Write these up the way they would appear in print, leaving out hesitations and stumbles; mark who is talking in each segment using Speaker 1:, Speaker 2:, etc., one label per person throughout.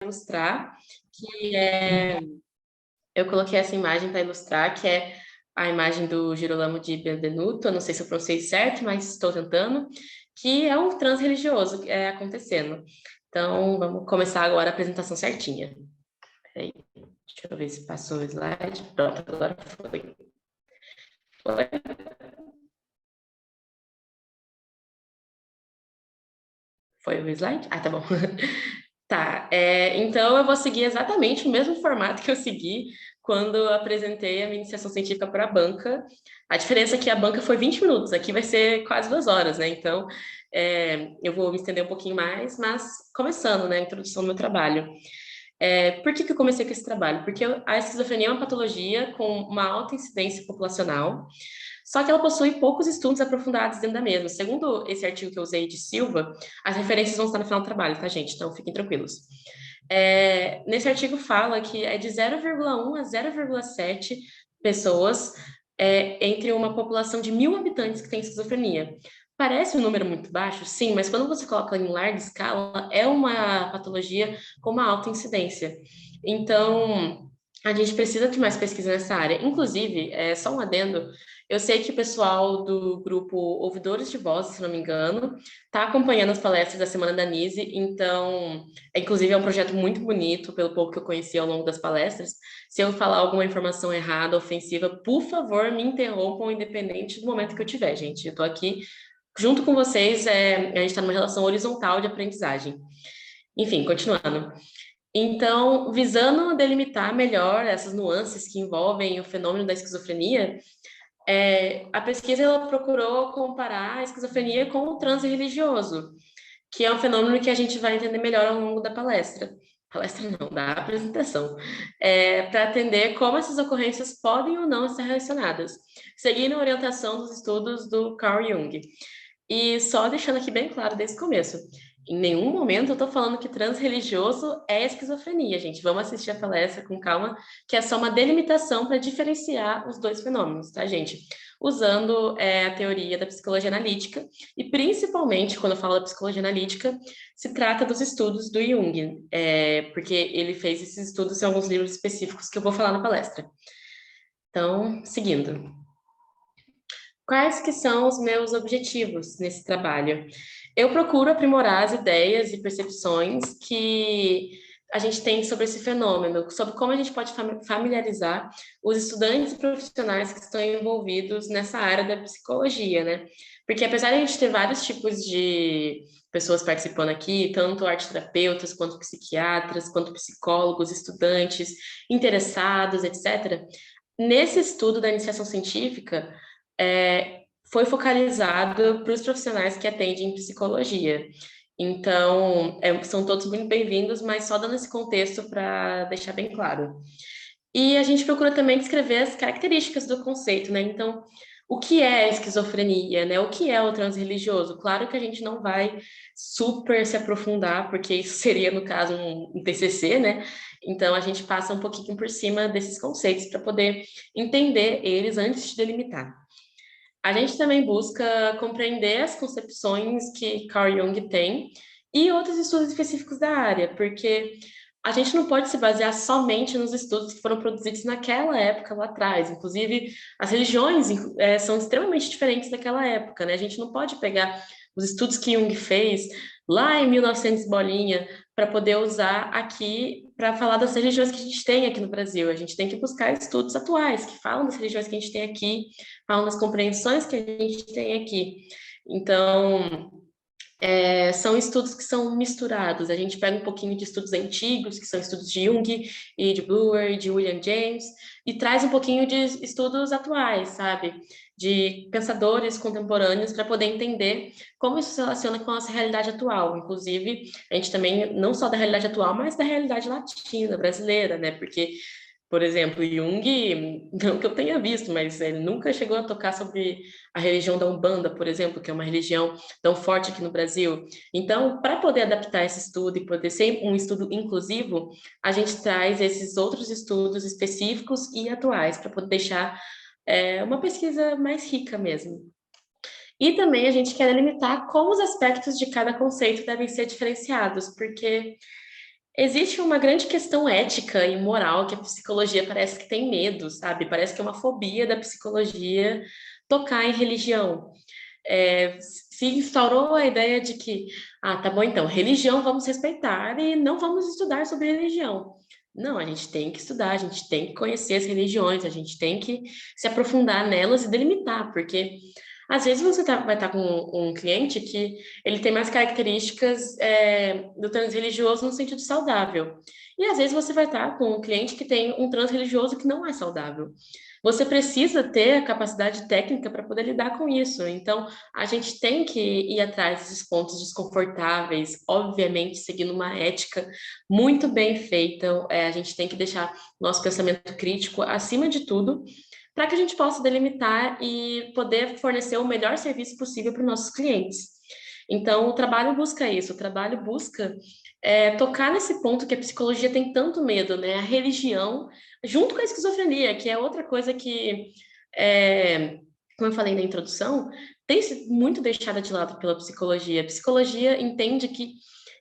Speaker 1: ilustrar, que é... Eu coloquei essa imagem para ilustrar, que é a imagem do Girolamo de Benvenuto, eu não sei se eu pronunciei certo, mas estou tentando, que é um transreligioso acontecendo. Então, vamos começar agora a apresentação certinha. Peraí, deixa eu ver se passou o slide. Pronto, agora foi. Foi o slide? Ah, tá bom. Tá, então eu vou seguir exatamente o mesmo formato que eu segui quando eu apresentei a minha iniciação científica para a banca. A diferença é que a banca foi 20 minutos, aqui vai ser quase 2 horas, né? Então, eu vou me estender um pouquinho mais, mas começando, né, a introdução do meu trabalho. Por que eu comecei com esse trabalho? Porque a esquizofrenia é uma patologia com uma alta incidência populacional, só que ela possui poucos estudos aprofundados dentro da mesma. Segundo esse artigo que eu usei de Silva, as referências vão estar no final do trabalho, tá, gente? Então fiquem tranquilos. Nesse artigo fala que é de 0,1 a 0,7 pessoas entre uma população de 1.000 habitantes que tem esquizofrenia. Parece um número muito baixo, sim, mas quando você coloca em larga escala, é uma patologia com uma alta incidência. Então, a gente precisa de mais pesquisa nessa área. Inclusive, só um adendo, eu sei que o pessoal do grupo Ouvidores de Voz, se não me engano, está acompanhando as palestras da Semana da Nise, então, inclusive é um projeto muito bonito, pelo pouco que eu conheci ao longo das palestras. Se eu falar alguma informação errada, ofensiva, por favor, me interrompam, independente do momento que eu tiver, gente. Eu estou aqui junto com vocês, a gente está numa relação horizontal de aprendizagem. Enfim, continuando. Então, visando delimitar melhor essas nuances que envolvem o fenômeno da esquizofrenia, a pesquisa ela procurou comparar a esquizofrenia com o transe religioso, que é um fenômeno que a gente vai entender melhor ao longo da palestra. Palestra não, da apresentação. Para atender como essas ocorrências podem ou não estar relacionadas, seguindo a orientação dos estudos do Carl Jung. E só deixando aqui bem claro desde o começo, em nenhum momento eu estou falando que transreligioso é esquizofrenia, gente. Vamos assistir a palestra com calma, que é só uma delimitação para diferenciar os dois fenômenos, tá, gente? Usando a teoria da psicologia analítica, e principalmente, quando eu falo da psicologia analítica, se trata dos estudos do Jung, porque ele fez esses estudos em alguns livros específicos que eu vou falar na palestra. Então, seguindo. Quais que são os meus objetivos nesse trabalho? Eu procuro aprimorar as ideias e percepções que a gente tem sobre esse fenômeno, sobre como a gente pode familiarizar os estudantes e profissionais que estão envolvidos nessa área da psicologia, né? Porque apesar de a gente ter vários tipos de pessoas participando aqui, tanto arteterapeutas, quanto psiquiatras, quanto psicólogos, estudantes, interessados, etc., nesse estudo da iniciação científica, foi focalizado para os profissionais que atendem psicologia. Então, são todos muito bem-vindos, mas só dando esse contexto para deixar bem claro. E a gente procura também descrever as características do conceito, né? Então, o que é a esquizofrenia, né? O que é o transreligioso? Claro que a gente não vai super se aprofundar, porque isso seria, no caso, um TCC, né? Então, a gente passa um pouquinho por cima desses conceitos para poder entender eles antes de delimitar. A gente também busca compreender as concepções que Carl Jung tem e outros estudos específicos da área, porque a gente não pode se basear somente nos estudos que foram produzidos naquela época lá atrás. Inclusive, as religiões são extremamente diferentes daquela época, né? A gente não pode pegar os estudos que Jung fez lá em 1900 bolinha para poder usar aqui para falar das religiões que a gente tem aqui no Brasil. A gente tem que buscar estudos atuais que falam das religiões que a gente tem aqui, falam das compreensões que a gente tem aqui. Então, são estudos que são misturados. A gente pega um pouquinho de estudos antigos, que são estudos de Jung e de Brewer e de William James, e traz um pouquinho de estudos atuais, sabe? De pensadores contemporâneos para poder entender como isso se relaciona com a nossa realidade atual. Inclusive, a gente também, não só da realidade atual, mas da realidade latina, brasileira, né? Porque por exemplo, Jung, não que eu tenha visto, mas ele nunca chegou a tocar sobre a religião da Umbanda, por exemplo, que é uma religião tão forte aqui no Brasil. Então, para poder adaptar esse estudo e poder ser um estudo inclusivo, a gente traz esses outros estudos específicos e atuais para poder deixar uma pesquisa mais rica mesmo. E também a gente quer delimitar como os aspectos de cada conceito devem ser diferenciados, porque Existe uma grande questão ética e moral que a psicologia parece que tem medo, sabe? Parece que é uma fobia da psicologia tocar em religião. Se instaurou a ideia de que, tá bom, então, religião vamos respeitar e não vamos estudar sobre religião. Não, a gente tem que estudar, a gente tem que conhecer as religiões, a gente tem que se aprofundar nelas e delimitar, porque às vezes você vai estar com um cliente que ele tem mais características do transreligioso no sentido saudável. E às vezes você vai estar com um cliente que tem um transreligioso que não é saudável. Você precisa ter a capacidade técnica para poder lidar com isso. Então, a gente tem que ir atrás desses pontos desconfortáveis, obviamente, seguindo uma ética muito bem feita. A gente tem que deixar nosso pensamento crítico acima de tudo, para que a gente possa delimitar e poder fornecer o melhor serviço possível para os nossos clientes. Então, o trabalho busca isso, o trabalho busca tocar nesse ponto que a psicologia tem tanto medo, né? A religião, junto com a esquizofrenia, que é outra coisa que, como eu falei na introdução, tem sido muito deixada de lado pela psicologia. A psicologia entende que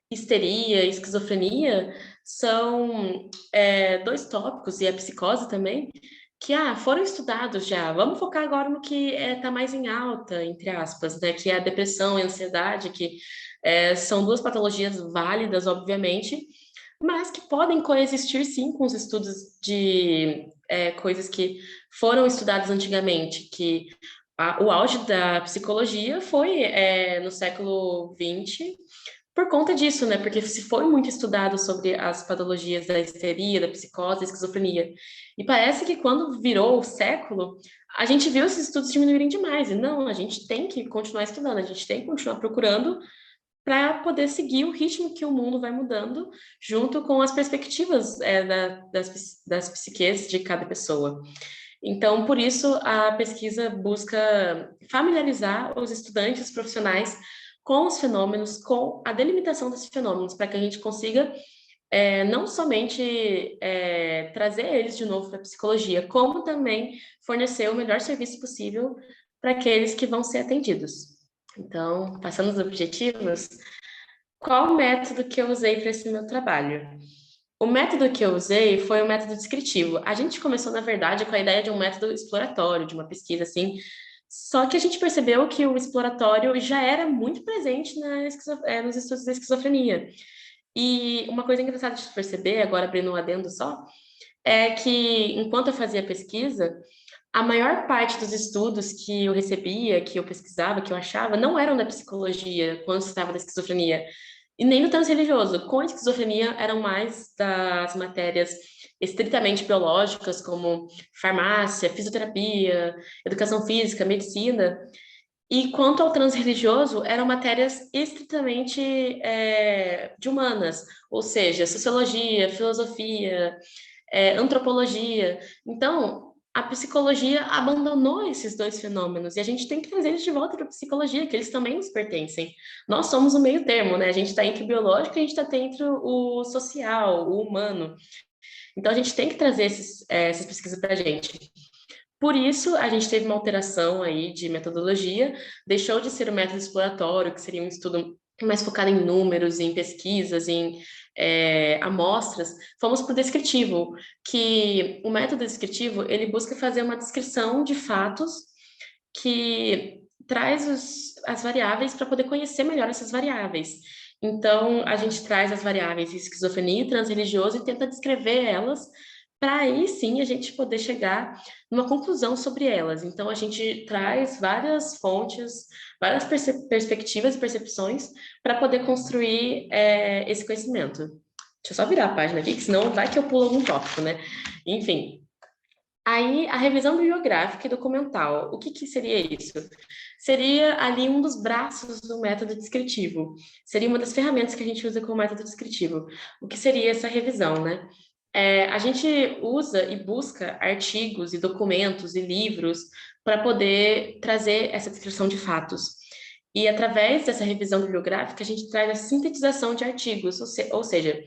Speaker 1: histeria e esquizofrenia são dois tópicos, e a psicose também, que foram estudados já. Vamos focar agora no que está mais em alta, entre aspas, né? Que é a depressão e a ansiedade, que são duas patologias válidas, obviamente, mas que podem coexistir sim com os estudos de coisas que foram estudadas antigamente, que o auge da psicologia foi no século XX, por conta disso, né? Porque se foi muito estudado sobre as patologias da histeria, da psicose, da esquizofrenia. E parece que quando virou o século, a gente viu esses estudos diminuírem demais. E não, a gente tem que continuar estudando, a gente tem que continuar procurando para poder seguir o ritmo que o mundo vai mudando, junto com as perspectivas das psiques de cada pessoa. Então, por isso, a pesquisa busca familiarizar os estudantes, os profissionais, com os fenômenos, com a delimitação desses fenômenos, para que a gente consiga não somente trazer eles de novo para a psicologia, como também fornecer o melhor serviço possível para aqueles que vão ser atendidos. Então, passando os objetivos, qual o método que eu usei para esse meu trabalho? O método que eu usei foi o método descritivo. A gente começou, na verdade, com a ideia de um método exploratório, de uma pesquisa assim, só que a gente percebeu que o exploratório já era muito presente nos estudos da esquizofrenia. E uma coisa engraçada de se perceber, agora abrindo um adendo só, é que enquanto eu fazia pesquisa, a maior parte dos estudos que eu recebia, que eu pesquisava, que eu achava, não eram da psicologia, quando se estava da esquizofrenia, e nem do transreligioso. Com a esquizofrenia, eram mais das matérias estritamente biológicas, como farmácia, fisioterapia, educação física, medicina. E quanto ao transreligioso, eram matérias estritamente de humanas, ou seja, sociologia, filosofia, antropologia. Então, a psicologia abandonou esses dois fenômenos e a gente tem que trazer eles de volta para a psicologia, que eles também nos pertencem. Nós somos o meio termo, né? A gente está entre o biológico e a gente está entre o social, o humano. Então, a gente tem que trazer essas pesquisas para a gente. Por isso, a gente teve uma alteração aí de metodologia, deixou de ser o método exploratório, que seria um estudo mais focado em números, em pesquisas, em amostras, fomos para o descritivo, que o método descritivo, ele busca fazer uma descrição de fatos que traz as variáveis para poder conhecer melhor essas variáveis. Então, a gente traz as variáveis esquizofrenia e transreligioso e tenta descrever elas para aí sim a gente poder chegar numa conclusão sobre elas. Então, a gente traz várias fontes, várias perspectivas e percepções para poder construir esse conhecimento. Deixa eu só virar a página aqui, que senão vai que eu pulo algum tópico, né? Enfim. Aí, a revisão bibliográfica e documental, o que seria isso? Seria ali um dos braços do método descritivo. Seria uma das ferramentas que a gente usa com o método descritivo. O que seria essa revisão, né? A gente usa e busca artigos e documentos e livros para poder trazer essa descrição de fatos. E através dessa revisão bibliográfica, a gente traz a sintetização de artigos, ou seja,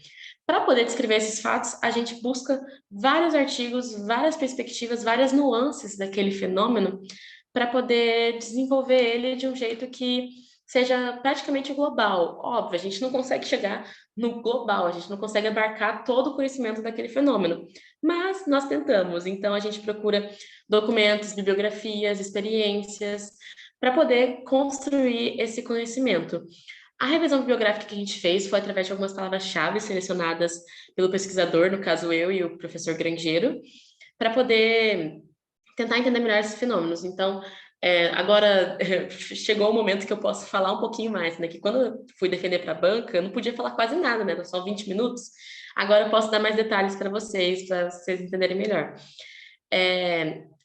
Speaker 1: para poder descrever esses fatos, a gente busca vários artigos, várias perspectivas, várias nuances daquele fenômeno para poder desenvolver ele de um jeito que seja praticamente global. Óbvio, a gente não consegue chegar no global, a gente não consegue abarcar todo o conhecimento daquele fenômeno, mas nós tentamos. Então, a gente procura documentos, bibliografias, experiências, para poder construir esse conhecimento. A revisão bibliográfica que a gente fez foi através de algumas palavras-chave selecionadas pelo pesquisador, no caso eu e o professor Grangeiro, para poder tentar entender melhor esses fenômenos. Então, agora chegou o momento que eu posso falar um pouquinho mais, né? Que quando eu fui defender para a banca, eu não podia falar quase nada, né? Era só 20 minutos. Agora eu posso dar mais detalhes para vocês entenderem melhor.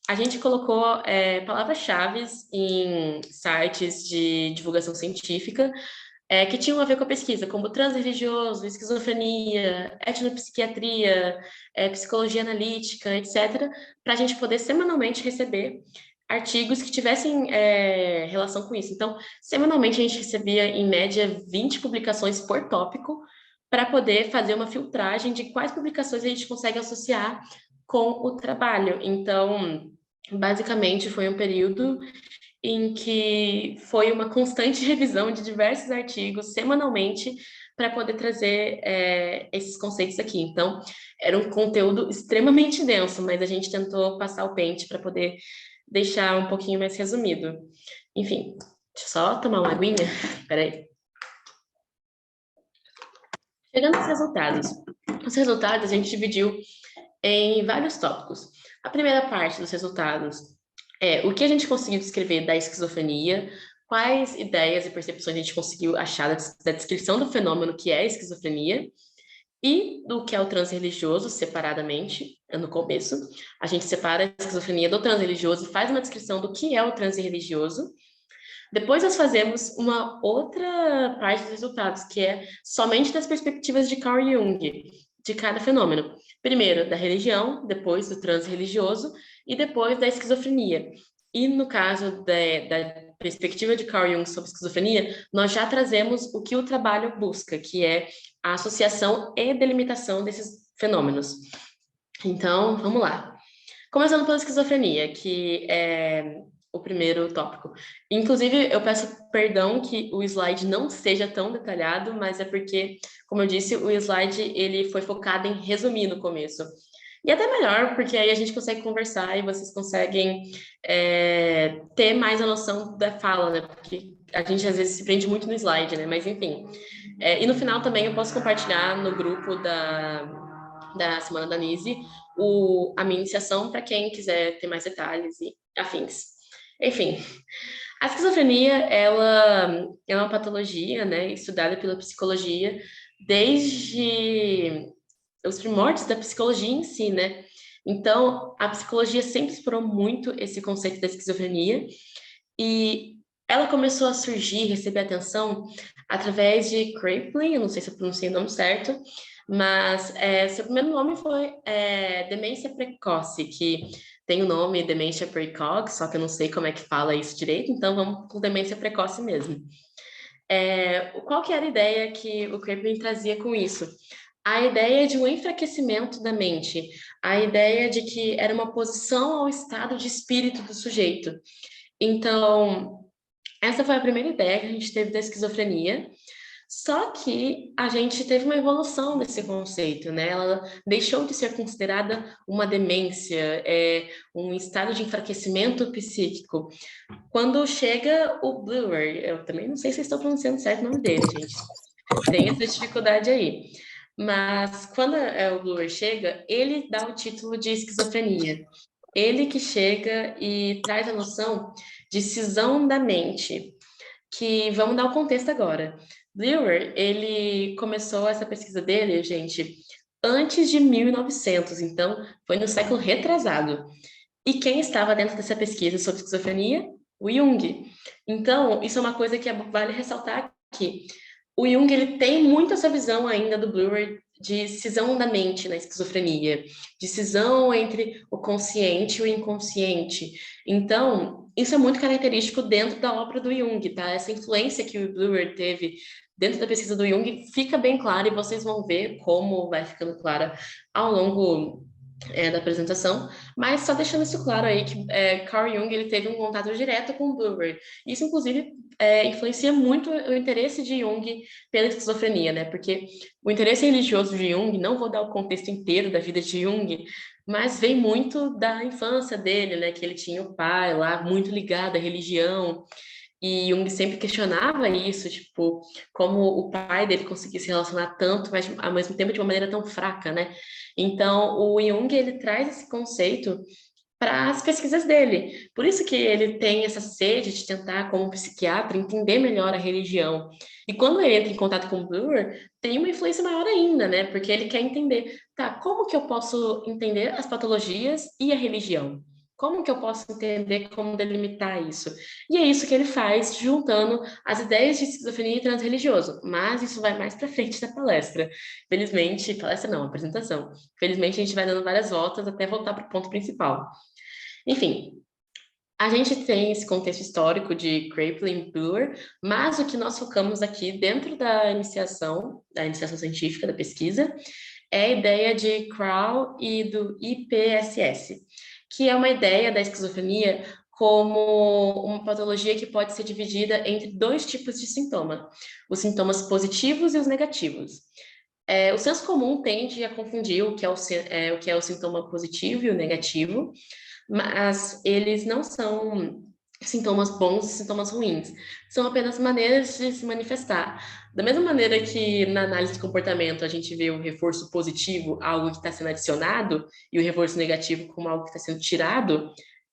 Speaker 1: A gente colocou palavras-chave em sites de divulgação científica que tinham a ver com a pesquisa, como transreligioso, esquizofrenia, etnopsiquiatria, psicologia analítica, etc., para a gente poder semanalmente receber artigos que tivessem relação com isso. Então, semanalmente a gente recebia, em média, 20 publicações por tópico, para poder fazer uma filtragem de quais publicações a gente consegue associar com o trabalho. Então, basicamente, foi um período em que foi uma constante revisão de diversos artigos semanalmente para poder trazer esses conceitos aqui. Então, era um conteúdo extremamente denso, mas a gente tentou passar o pente para poder deixar um pouquinho mais resumido. Enfim, deixa eu só tomar uma aguinha. Peraí. Chegando aos resultados. Os resultados a gente dividiu em vários tópicos. A primeira parte dos resultados o que a gente conseguiu descrever da esquizofrenia, quais ideias e percepções a gente conseguiu achar da descrição do fenômeno que é a esquizofrenia e do que é o transreligioso, separadamente, no começo. A gente separa a esquizofrenia do transreligioso e faz uma descrição do que é o transreligioso. Depois nós fazemos uma outra parte dos resultados, que é somente das perspectivas de Carl Jung, de cada fenômeno. Primeiro da religião, depois do transreligioso e depois da esquizofrenia. E no caso da perspectiva de Carl Jung sobre esquizofrenia, nós já trazemos o que o trabalho busca, que é a associação e delimitação desses fenômenos. Então, vamos lá. Começando pela esquizofrenia, que é o primeiro tópico. Inclusive, eu peço perdão que o slide não seja tão detalhado, mas é porque, como eu disse, o slide ele foi focado em resumir no começo. E até melhor, porque aí a gente consegue conversar e vocês conseguem ter mais a noção da fala, né? Porque a gente às vezes se prende muito no slide, né? Mas enfim. E no final também eu posso compartilhar no grupo da Semana da Nise a minha iniciação para quem quiser ter mais detalhes e afins. Enfim, a esquizofrenia, ela é uma patologia, né, estudada pela psicologia desde os primórdios da psicologia em si, né? Então, a psicologia sempre explorou muito esse conceito da esquizofrenia e ela começou a surgir, receber atenção através de Kraepelin, eu não sei se eu pronunciei o nome certo, mas seu primeiro nome foi demência precoce, que tem o nome demência precox, só que eu não sei como é que fala isso direito, então vamos com demência precoce mesmo. Qual que era a ideia que o Kraepelin trazia com isso? A ideia de um enfraquecimento da mente, a ideia de que era uma oposição ao estado de espírito do sujeito. Então, essa foi a primeira ideia que a gente teve da esquizofrenia, só que a gente teve uma evolução desse conceito, né? Ela deixou de ser considerada uma demência, um estado de enfraquecimento psíquico. Quando chega o Bleuer, eu também não sei se estou pronunciando certo o nome dele, gente. Tem essa dificuldade aí. Mas quando o Bleuer chega, ele dá o título de esquizofrenia. Ele que chega e traz a noção de cisão da mente, que vamos dar o contexto agora. Bleuer, ele começou essa pesquisa dele, gente, antes de 1900, então foi no século retrasado. E quem estava dentro dessa pesquisa sobre esquizofrenia? O Jung. Então, isso é uma coisa que vale ressaltar aqui. O Jung ele tem muito essa visão ainda do Bleuer de cisão da mente na esquizofrenia, de cisão entre o consciente e o inconsciente. Então, isso é muito característico dentro da obra do Jung, tá? Essa influência que o Bleuer teve dentro da pesquisa do Jung fica bem clara e vocês vão ver como vai ficando clara ao longo da apresentação, mas só deixando isso claro aí que Carl Jung ele teve um contato direto com Bleuler. Isso, inclusive, influencia muito o interesse de Jung pela esquizofrenia, né? Porque o interesse religioso de Jung, não vou dar o contexto inteiro da vida de Jung, mas vem muito da infância dele, né? Que ele tinha o pai lá muito ligado à religião, e Jung sempre questionava isso, tipo, como o pai dele conseguia se relacionar tanto, mas ao mesmo tempo de uma maneira tão fraca, né? Então, o Jung, ele traz esse conceito para as pesquisas dele. Por isso que ele tem essa sede de tentar, como psiquiatra, entender melhor a religião. E quando ele entra em contato com o Breuer, tem uma influência maior ainda, né? Porque ele quer entender, tá, como que eu posso entender as patologias e a religião? Como que eu posso entender como delimitar isso? E é isso que ele faz, juntando as ideias de esquizofrenia e transreligioso. Mas isso vai mais para frente da palestra. Felizmente, palestra não, apresentação. Felizmente, a gente vai dando várias voltas até voltar para o ponto principal. Enfim, a gente tem esse contexto histórico de Kraepelin e Brewer, mas o que nós focamos aqui dentro da iniciação científica, da pesquisa, é a ideia de Crow e do IPSS, que é uma ideia da esquizofrenia como uma patologia que pode ser dividida entre dois tipos de sintoma, os sintomas positivos e os negativos. O senso comum tende a confundir o que é o sintoma positivo e o negativo, mas eles não são sintomas bons e sintomas ruins. São apenas maneiras de se manifestar. Da mesma maneira que na análise de comportamento a gente vê o reforço positivo, algo que está sendo adicionado, e o reforço negativo como algo que está sendo tirado,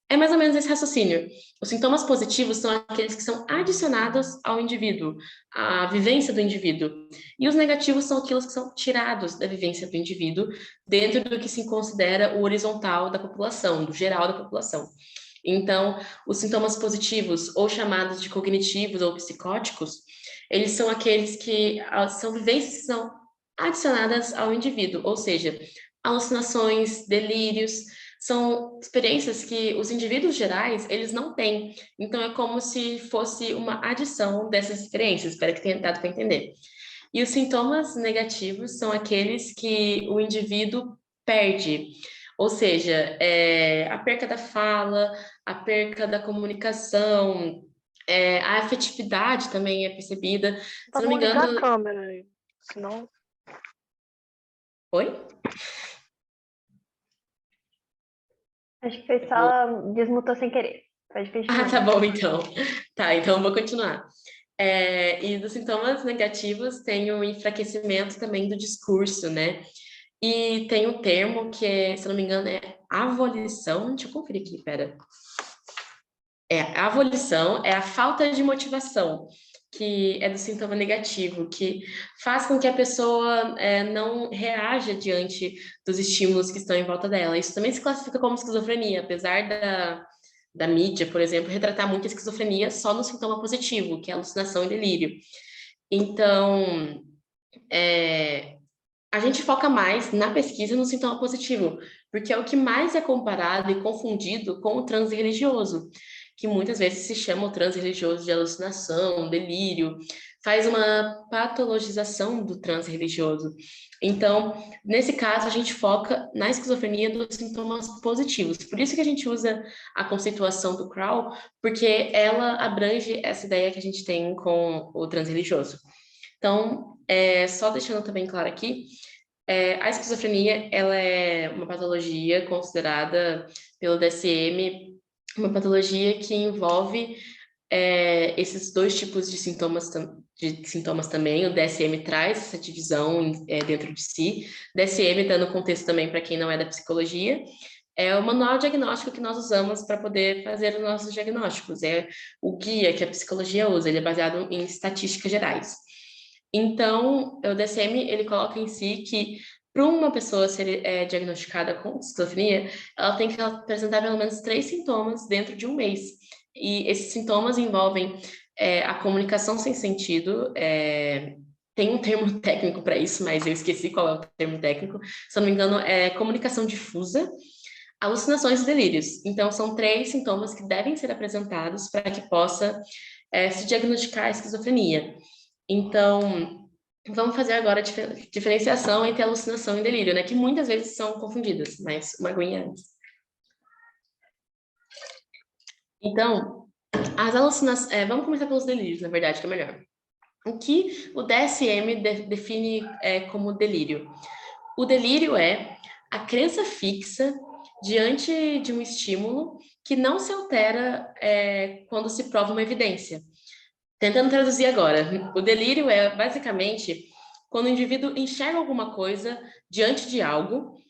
Speaker 1: é mais ou menos esse raciocínio. Os sintomas positivos são aqueles que são adicionados ao indivíduo, à vivência do indivíduo. E os negativos são aqueles que são tirados da vivência do indivíduo, dentro do que se considera o horizontal da população, do geral da população. Então, os sintomas positivos, ou chamados de cognitivos ou psicóticos, eles são aqueles que são vivências que são adicionadas ao indivíduo, ou seja, alucinações, delírios, são experiências que os indivíduos gerais, eles não têm. Então, é como se fosse uma adição dessas experiências. Espero que tenha dado para entender. E os sintomas negativos são aqueles que o indivíduo perde, ou seja, a perca da fala, a perca da comunicação, a afetividade também é percebida. Se não me
Speaker 2: Vamos ligar a
Speaker 1: engano.
Speaker 2: câmera aí, senão...
Speaker 1: Oi?
Speaker 3: Acho que foi só desmutou sem querer. Pode
Speaker 1: Ah,
Speaker 3: continuar.
Speaker 1: tá bom, então. Tá, então eu vou continuar. E dos sintomas negativos tem o enfraquecimento também do discurso, né? E tem um termo que é, se não me engano, é avolição. Deixa eu conferir aqui, pera. A avolição é a falta de motivação, que é do sintoma negativo, que faz com que a pessoa não reaja diante dos estímulos que estão em volta dela. Isso também se classifica como esquizofrenia, apesar da mídia, por exemplo, retratar muito a esquizofrenia só no sintoma positivo, que é alucinação e delírio. Então, a gente foca mais na pesquisa no sintoma positivo, porque é o que mais é comparado e confundido com o transe religioso, que muitas vezes se chama o transe religioso de alucinação, delírio, faz uma patologização do transe religioso. Então, nesse caso, a gente foca na esquizofrenia dos sintomas positivos. Por isso que a gente usa a conceituação do Crow, porque ela abrange essa ideia que a gente tem com o transe religioso. Então, só deixando também claro aqui, a esquizofrenia ela é uma patologia considerada pelo DSM uma patologia que envolve esses dois tipos de sintomas também. O DSM traz essa divisão dentro de si. DSM, dando contexto também para quem não é da psicologia, é o manual diagnóstico que nós usamos para poder fazer os nossos diagnósticos. É o guia que a psicologia usa, ele é baseado em estatísticas gerais. Então, o DSM, ele coloca em si que para uma pessoa ser diagnosticada com esquizofrenia, ela tem que apresentar pelo menos 3 sintomas dentro de um mês. E esses sintomas envolvem a comunicação sem sentido, tem um termo técnico para isso, mas eu esqueci qual é o termo técnico. Se eu não me engano, é comunicação difusa, alucinações e delírios. Então, são 3 sintomas que devem ser apresentados para que possa se diagnosticar a esquizofrenia. Então, Vamos fazer agora a diferenciação entre alucinação e delírio, né? Que muitas vezes são confundidas, mas uma aguinha antes. Então, as alucinações... vamos começar pelos delírios, na verdade, que é melhor. O que o DSM define como delírio? O delírio é a crença fixa diante de um estímulo que não se altera quando se prova uma evidência. Tentando traduzir agora, o delírio é basicamente quando o indivíduo enxerga alguma coisa diante de algo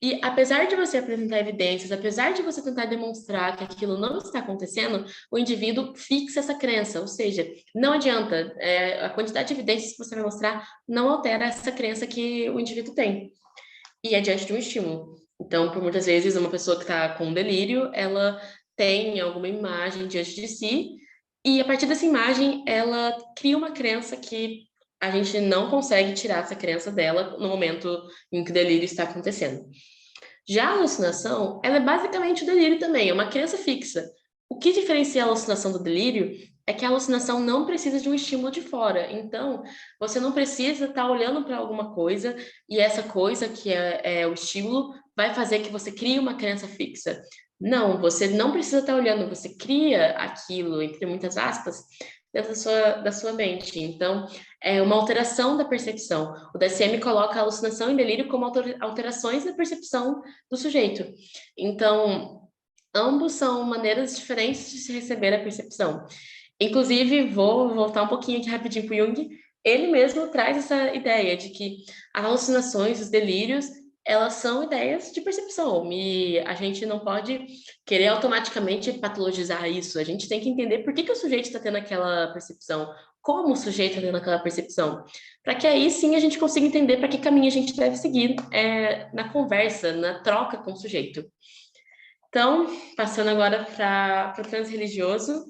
Speaker 1: e apesar de você apresentar evidências, apesar de você tentar demonstrar que aquilo não está acontecendo, o indivíduo fixa essa crença, ou seja, não adianta, a quantidade de evidências que você vai mostrar não altera essa crença que o indivíduo tem, e é diante de um estímulo. Então, por muitas vezes, uma pessoa que está com delírio, ela tem alguma imagem diante de si, e a partir dessa imagem, ela cria uma crença que a gente não consegue tirar essa crença dela no momento em que o delírio está acontecendo. Já a alucinação, ela é basicamente o delírio também, é uma crença fixa. O que diferencia a alucinação do delírio é que a alucinação não precisa de um estímulo de fora. Então, você não precisa estar olhando para alguma coisa e essa coisa que é o estímulo vai fazer que você crie uma crença fixa. Não, você não precisa estar olhando, você cria aquilo, entre muitas aspas, dentro da sua mente. Então, é uma alteração da percepção. O DSM coloca a alucinação e delírio como alterações da percepção do sujeito. Então, ambos são maneiras diferentes de se receber a percepção. Inclusive, vou voltar um pouquinho aqui rapidinho para o Jung. Ele mesmo traz essa ideia de que as alucinações, os delírios, elas são ideias de percepção. E a gente não pode querer automaticamente patologizar isso. A gente tem que entender por que o sujeito está tendo aquela percepção, como o sujeito está tendo aquela percepção, para que aí sim a gente consiga entender para que caminho a gente deve seguir na conversa, na troca com o sujeito. Então, passando agora para o transreligioso,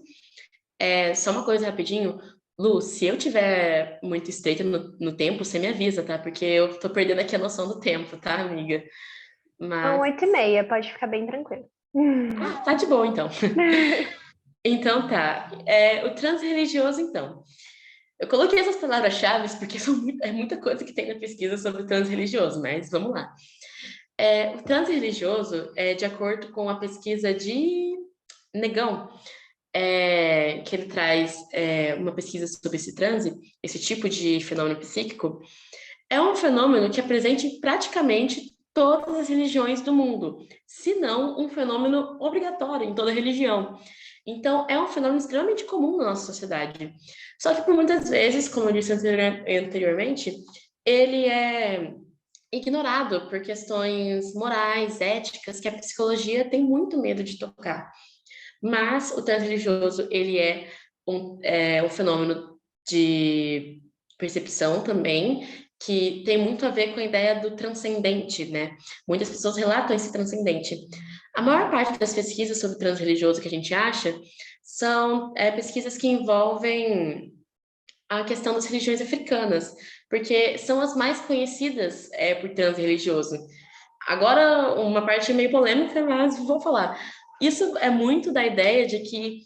Speaker 1: só uma coisa rapidinho. Lu, se eu tiver muito estreita no tempo, você me avisa, tá? Porque eu tô perdendo aqui a noção do tempo, tá, amiga?
Speaker 3: São
Speaker 1: Mas.
Speaker 3: 8h30, pode ficar bem tranquilo.
Speaker 1: Ah, tá de boa, então. Então tá. O transreligioso, então. Eu coloquei essas palavras-chave porque é muita coisa que tem na pesquisa sobre o transreligioso, mas vamos lá. O transreligioso, de acordo com a pesquisa de Negão, que ele traz uma pesquisa sobre esse transe, esse tipo de fenômeno psíquico, é um fenômeno que é presente em praticamente todas as religiões do mundo, se não um fenômeno obrigatório em toda religião. Então, é um fenômeno extremamente comum na nossa sociedade. Só que, por muitas vezes, como eu disse anteriormente, ele é ignorado por questões morais, éticas, que a psicologia tem muito medo de tocar. Mas o transreligioso, ele é um fenômeno de percepção também, que tem muito a ver com a ideia do transcendente, né? Muitas pessoas relatam esse transcendente. A maior parte das pesquisas sobre transreligioso que a gente acha são pesquisas que envolvem a questão das religiões africanas, porque são as mais conhecidas por transreligioso. Agora, uma parte meio polêmica, mas vou falar. Isso é muito da ideia de que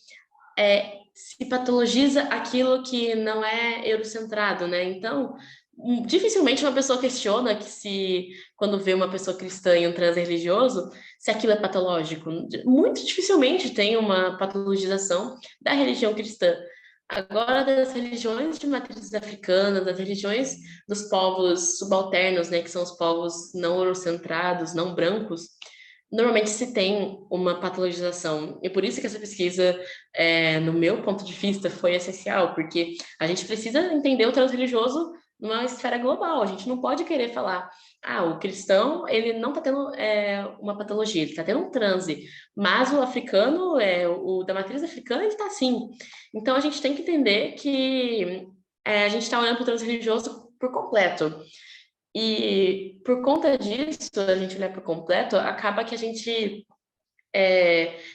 Speaker 1: se patologiza aquilo que não é eurocentrado, né? Então, dificilmente uma pessoa questiona que se, quando vê uma pessoa cristã e um transreligioso, se aquilo é patológico. Muito dificilmente tem uma patologização da religião cristã. Agora, das religiões de matrizes africanas, das religiões dos povos subalternos, né, que são os povos não eurocentrados, não brancos, normalmente se tem uma patologização. E por isso que essa pesquisa, no meu ponto de vista, foi essencial, porque a gente precisa entender o transreligioso numa esfera global. A gente não pode querer falar, o cristão, ele não está tendo uma patologia, ele está tendo um transe, mas o africano, o da matriz africana, ele está assim. Então, a gente tem que entender que a gente está olhando para o transreligioso por completo. E por conta disso, a gente olhar por completo, acaba que a gente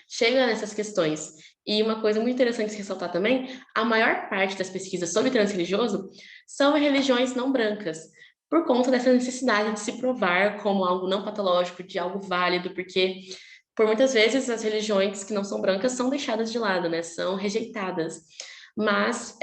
Speaker 1: chega nessas questões. E uma coisa muito interessante de se ressaltar também, a maior parte das pesquisas sobre transreligioso são em religiões não brancas, por conta dessa necessidade de se provar como algo não patológico, de algo válido, porque por muitas vezes as religiões que não são brancas são deixadas de lado, né? São rejeitadas. Mas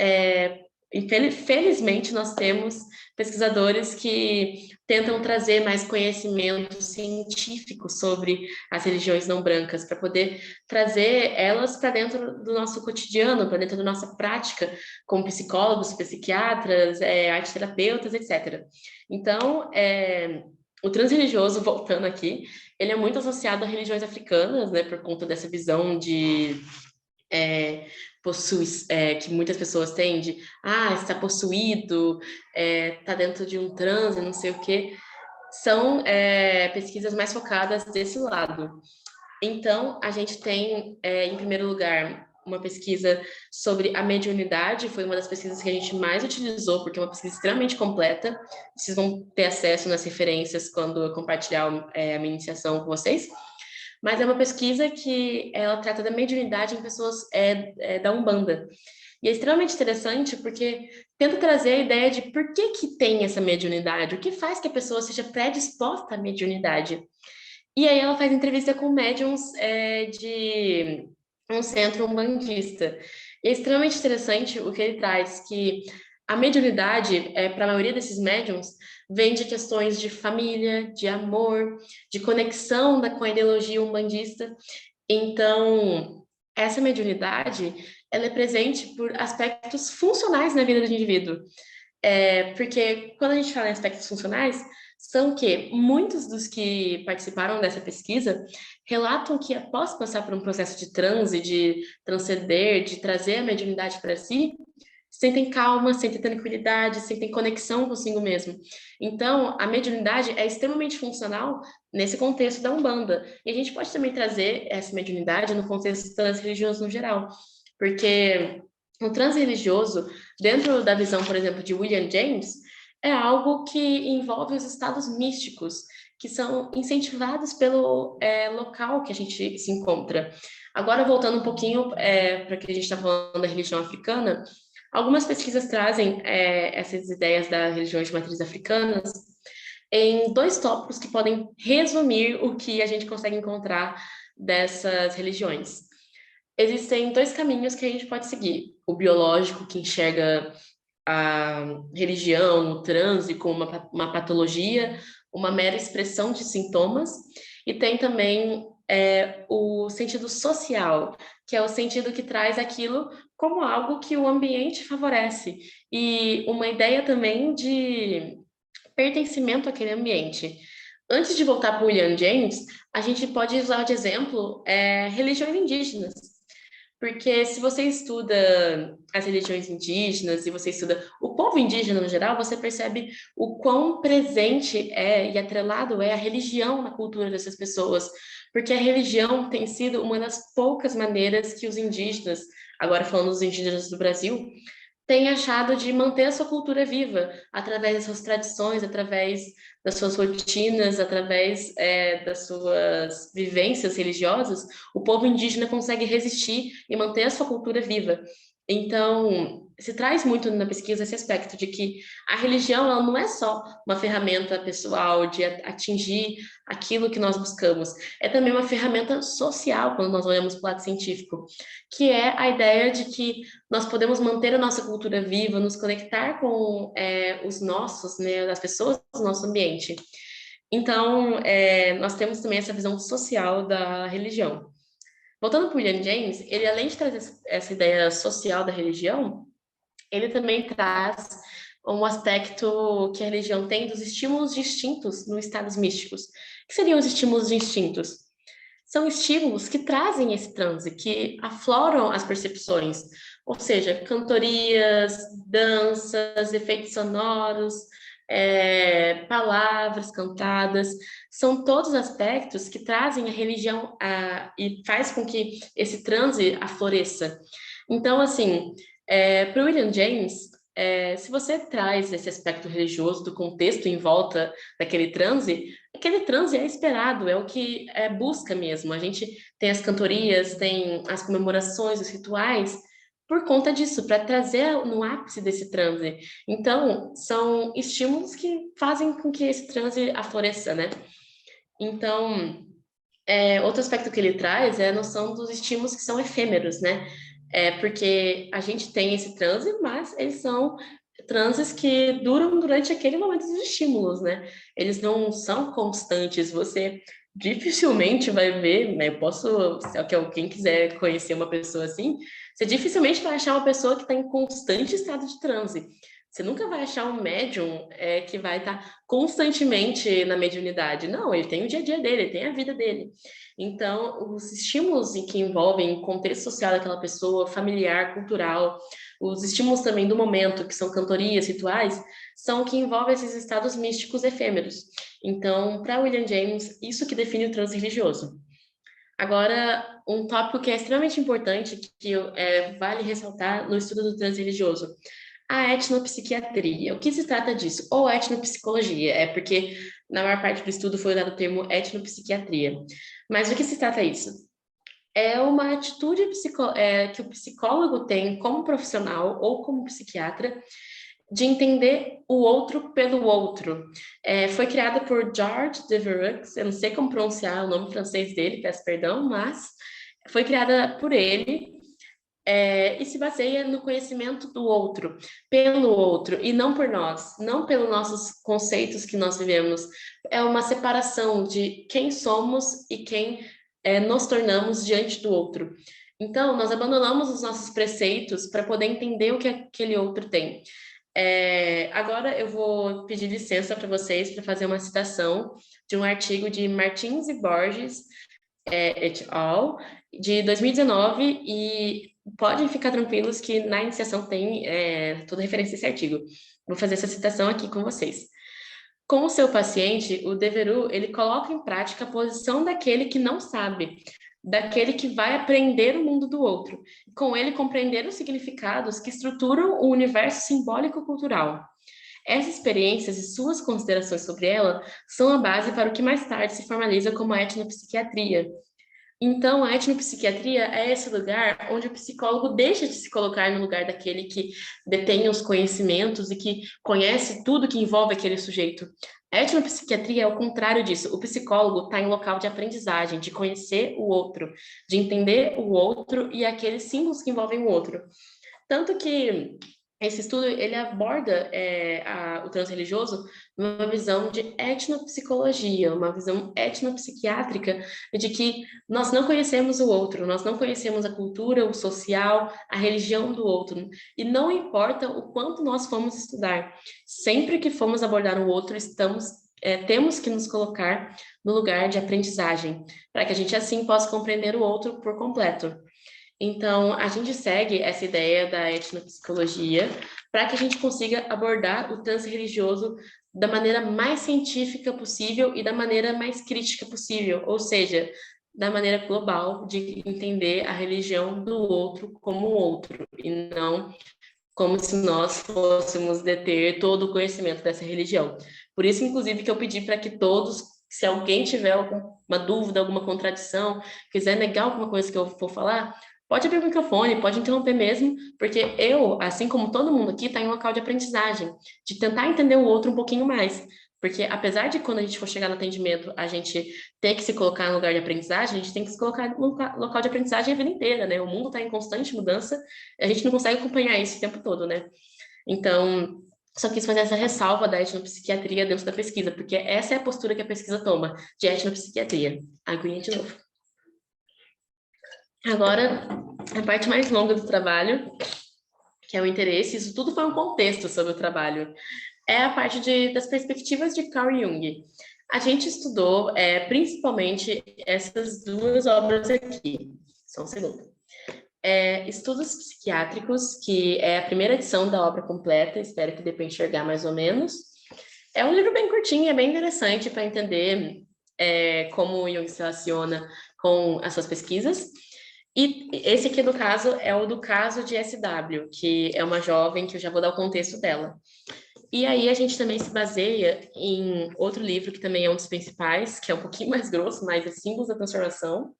Speaker 1: Felizmente, nós temos pesquisadores que tentam trazer mais conhecimento científico sobre as religiões não brancas, para poder trazer elas para dentro do nosso cotidiano, para dentro da nossa prática, como psicólogos, psiquiatras, arteterapeutas, etc. Então, o transreligioso, voltando aqui, ele é muito associado a religiões africanas, né, por conta dessa visão de que muitas pessoas têm de está possuído, está dentro de um transe, não sei o quê, são pesquisas mais focadas desse lado. Então, a gente tem, em primeiro lugar, uma pesquisa sobre a mediunidade, foi uma das pesquisas que a gente mais utilizou, porque é uma pesquisa extremamente completa, vocês vão ter acesso nas referências quando eu compartilhar a minha iniciação com vocês. Mas é uma pesquisa que ela trata da mediunidade em pessoas da Umbanda. E é extremamente interessante porque tenta trazer a ideia de por que tem essa mediunidade, o que faz que a pessoa seja predisposta à mediunidade. E aí ela faz entrevista com médiums de um centro umbandista. E é extremamente interessante o que ele traz, que a mediunidade, para a maioria desses médiums, vem de questões de família, de amor, de conexão com a ideologia umbandista. Então, essa mediunidade, ela é presente por aspectos funcionais na vida do indivíduo. Porque quando a gente fala em aspectos funcionais, são que muitos dos que participaram dessa pesquisa relatam que após passar por um processo de transe, de transcender, de trazer a mediunidade para si, sentem calma, sentem tranquilidade, sentem conexão consigo mesmo. Então, a mediunidade é extremamente funcional nesse contexto da Umbanda. E a gente pode também trazer essa mediunidade no contexto das religiões no geral, porque o transreligioso, dentro da visão, por exemplo, de William James, é algo que envolve os estados místicos, que são incentivados pelo local que a gente se encontra. Agora, voltando um pouquinho para que a gente está falando da religião africana, algumas pesquisas trazem essas ideias das religiões de matriz africanas em 2 tópicos que podem resumir o que a gente consegue encontrar dessas religiões. Existem 2 caminhos que a gente pode seguir. O biológico, que enxerga a religião, o transe como uma patologia, uma mera expressão de sintomas, e tem também o sentido social, que é o sentido que traz aquilo como algo que o ambiente favorece, e uma ideia também de pertencimento àquele ambiente. Antes de voltar para o William James, a gente pode usar de exemplo religiões indígenas. Porque se você estuda as religiões indígenas e você estuda o povo indígena no geral, você percebe o quão presente e atrelado é a religião na cultura dessas pessoas. Porque a religião tem sido uma das poucas maneiras que os indígenas, agora falando dos indígenas do Brasil, tem achado de manter a sua cultura viva, através das suas tradições, através das suas rotinas, através das suas vivências religiosas, o povo indígena consegue resistir e manter a sua cultura viva. Então, se traz muito na pesquisa esse aspecto de que a religião ela não é só uma ferramenta pessoal de atingir aquilo que nós buscamos, é também uma ferramenta social quando nós olhamos para o lado científico, que é a ideia de que nós podemos manter a nossa cultura viva, nos conectar com os nossos, né, as pessoas do nosso ambiente. Então, nós temos também essa visão social da religião. Voltando para o William James, ele além de trazer essa ideia social da religião, ele também traz um aspecto que a religião tem dos estímulos distintos nos estados místicos. O que seriam os estímulos distintos? São estímulos que trazem esse transe, que afloram as percepções, ou seja, cantorias, danças, efeitos sonoros, palavras cantadas, são todos aspectos que trazem a religião e faz com que esse transe afloreça. Então, assim, para o William James, se você traz esse aspecto religioso do contexto em volta daquele transe, aquele transe é esperado, é o que busca mesmo. A gente tem as cantorias, tem as comemorações, os rituais, por conta disso, para trazer no ápice desse transe. Então, são estímulos que fazem com que esse transe afloreça, né? Então, outro aspecto que ele traz é a noção dos estímulos que são efêmeros, né? Porque a gente tem esse transe, mas eles são transes que duram durante aquele momento dos estímulos, né? Eles não são constantes. Você dificilmente vai ver, né? Eu posso, se alguém quiser conhecer uma pessoa assim, você dificilmente vai achar uma pessoa que está em constante estado de transe. Você nunca vai achar um médium que vai estar constantemente na mediunidade. Não, ele tem o dia a dia dele, ele tem a vida dele. Então, os estímulos que envolvem o contexto social daquela pessoa, familiar, cultural, os estímulos também do momento, que são cantorias, rituais, são o que envolvem esses estados místicos efêmeros. Então, para William James, isso que define o transe religioso. Agora, um tópico que é extremamente importante, que vale ressaltar no estudo do transe religioso, a etnopsiquiatria. O que se trata disso? Ou etnopsicologia, porque na maior parte do estudo foi usado o termo etnopsiquiatria. Mas do que se trata isso? É uma atitude que o psicólogo tem como profissional ou como psiquiatra de entender o outro pelo outro. Foi criada por Georges Devereux, eu não sei como pronunciar o nome francês dele, peço perdão, mas foi criada por ele e se baseia no conhecimento do outro, pelo outro, e não por nós, não pelos nossos conceitos que nós vivemos. É uma separação de quem somos e quem nos tornamos diante do outro. Então, nós abandonamos os nossos preceitos para poder entender o que aquele outro tem. Agora eu vou pedir licença para vocês para fazer uma citação de um artigo de Martins e Borges, et al., de 2019, e podem ficar tranquilos que na iniciação tem toda referência a esse artigo. Vou fazer essa citação aqui com vocês. Com o seu paciente, o Devereux, ele coloca em prática a posição daquele que não sabe, daquele que vai aprender o mundo do outro, com ele compreender os significados que estruturam o universo simbólico-cultural. Essas experiências e suas considerações sobre ela são a base para o que mais tarde se formaliza como a etnopsiquiatria. Então, a etnopsiquiatria é esse lugar onde o psicólogo deixa de se colocar no lugar daquele que detém os conhecimentos e que conhece tudo que envolve aquele sujeito. A etnopsiquiatria é o contrário disso. O psicólogo está em local de aprendizagem, de conhecer o outro, de entender o outro e aqueles símbolos que envolvem o outro. Tanto que esse estudo ele aborda o transreligioso numa visão de etnopsicologia, uma visão etnopsiquiátrica de que nós não conhecemos o outro, nós não conhecemos a cultura, o social, a religião do outro, e não importa o quanto nós fomos estudar, sempre que formos abordar o outro, temos que nos colocar no lugar de aprendizagem, para que a gente assim possa compreender o outro por completo. Então, a gente segue essa ideia da etnopsicologia para que a gente consiga abordar o transreligioso da maneira mais científica possível e da maneira mais crítica possível, ou seja, da maneira global de entender a religião do outro como outro, e não como se nós fôssemos deter todo o conhecimento dessa religião. Por isso, inclusive, que eu pedi para que todos, se alguém tiver alguma dúvida, alguma contradição, quiser negar alguma coisa que eu for falar, pode abrir o microfone, pode interromper mesmo, porque eu, assim como todo mundo aqui, está em um local de aprendizagem, de tentar entender o outro um pouquinho mais. Porque apesar de quando a gente for chegar no atendimento, a gente ter que se colocar no lugar de aprendizagem, a gente tem que se colocar no local de aprendizagem a vida inteira, né? O mundo está em constante mudança, a gente não consegue acompanhar isso o tempo todo, né? Então, só quis fazer essa ressalva da etnopsiquiatria dentro da pesquisa, porque essa é a postura que a pesquisa toma, de etnopsiquiatria. Aguinha de novo. Agora, a parte mais longa do trabalho, que é o interesse, isso tudo foi um contexto sobre o trabalho, é a parte das perspectivas de Carl Jung. A gente estudou principalmente essas duas obras aqui. Só um segundo. Estudos Psiquiátricos, que é a primeira edição da obra completa, espero que dê para enxergar mais ou menos. É um livro bem curtinho, é bem interessante para entender como o Jung se relaciona com as suas pesquisas. E esse aqui, no caso, é o do caso de SW, que é uma jovem, que eu já vou dar o contexto dela. E aí a gente também se baseia em outro livro, que também é um dos principais, que é um pouquinho mais grosso, mas é Símbolos da Transformação.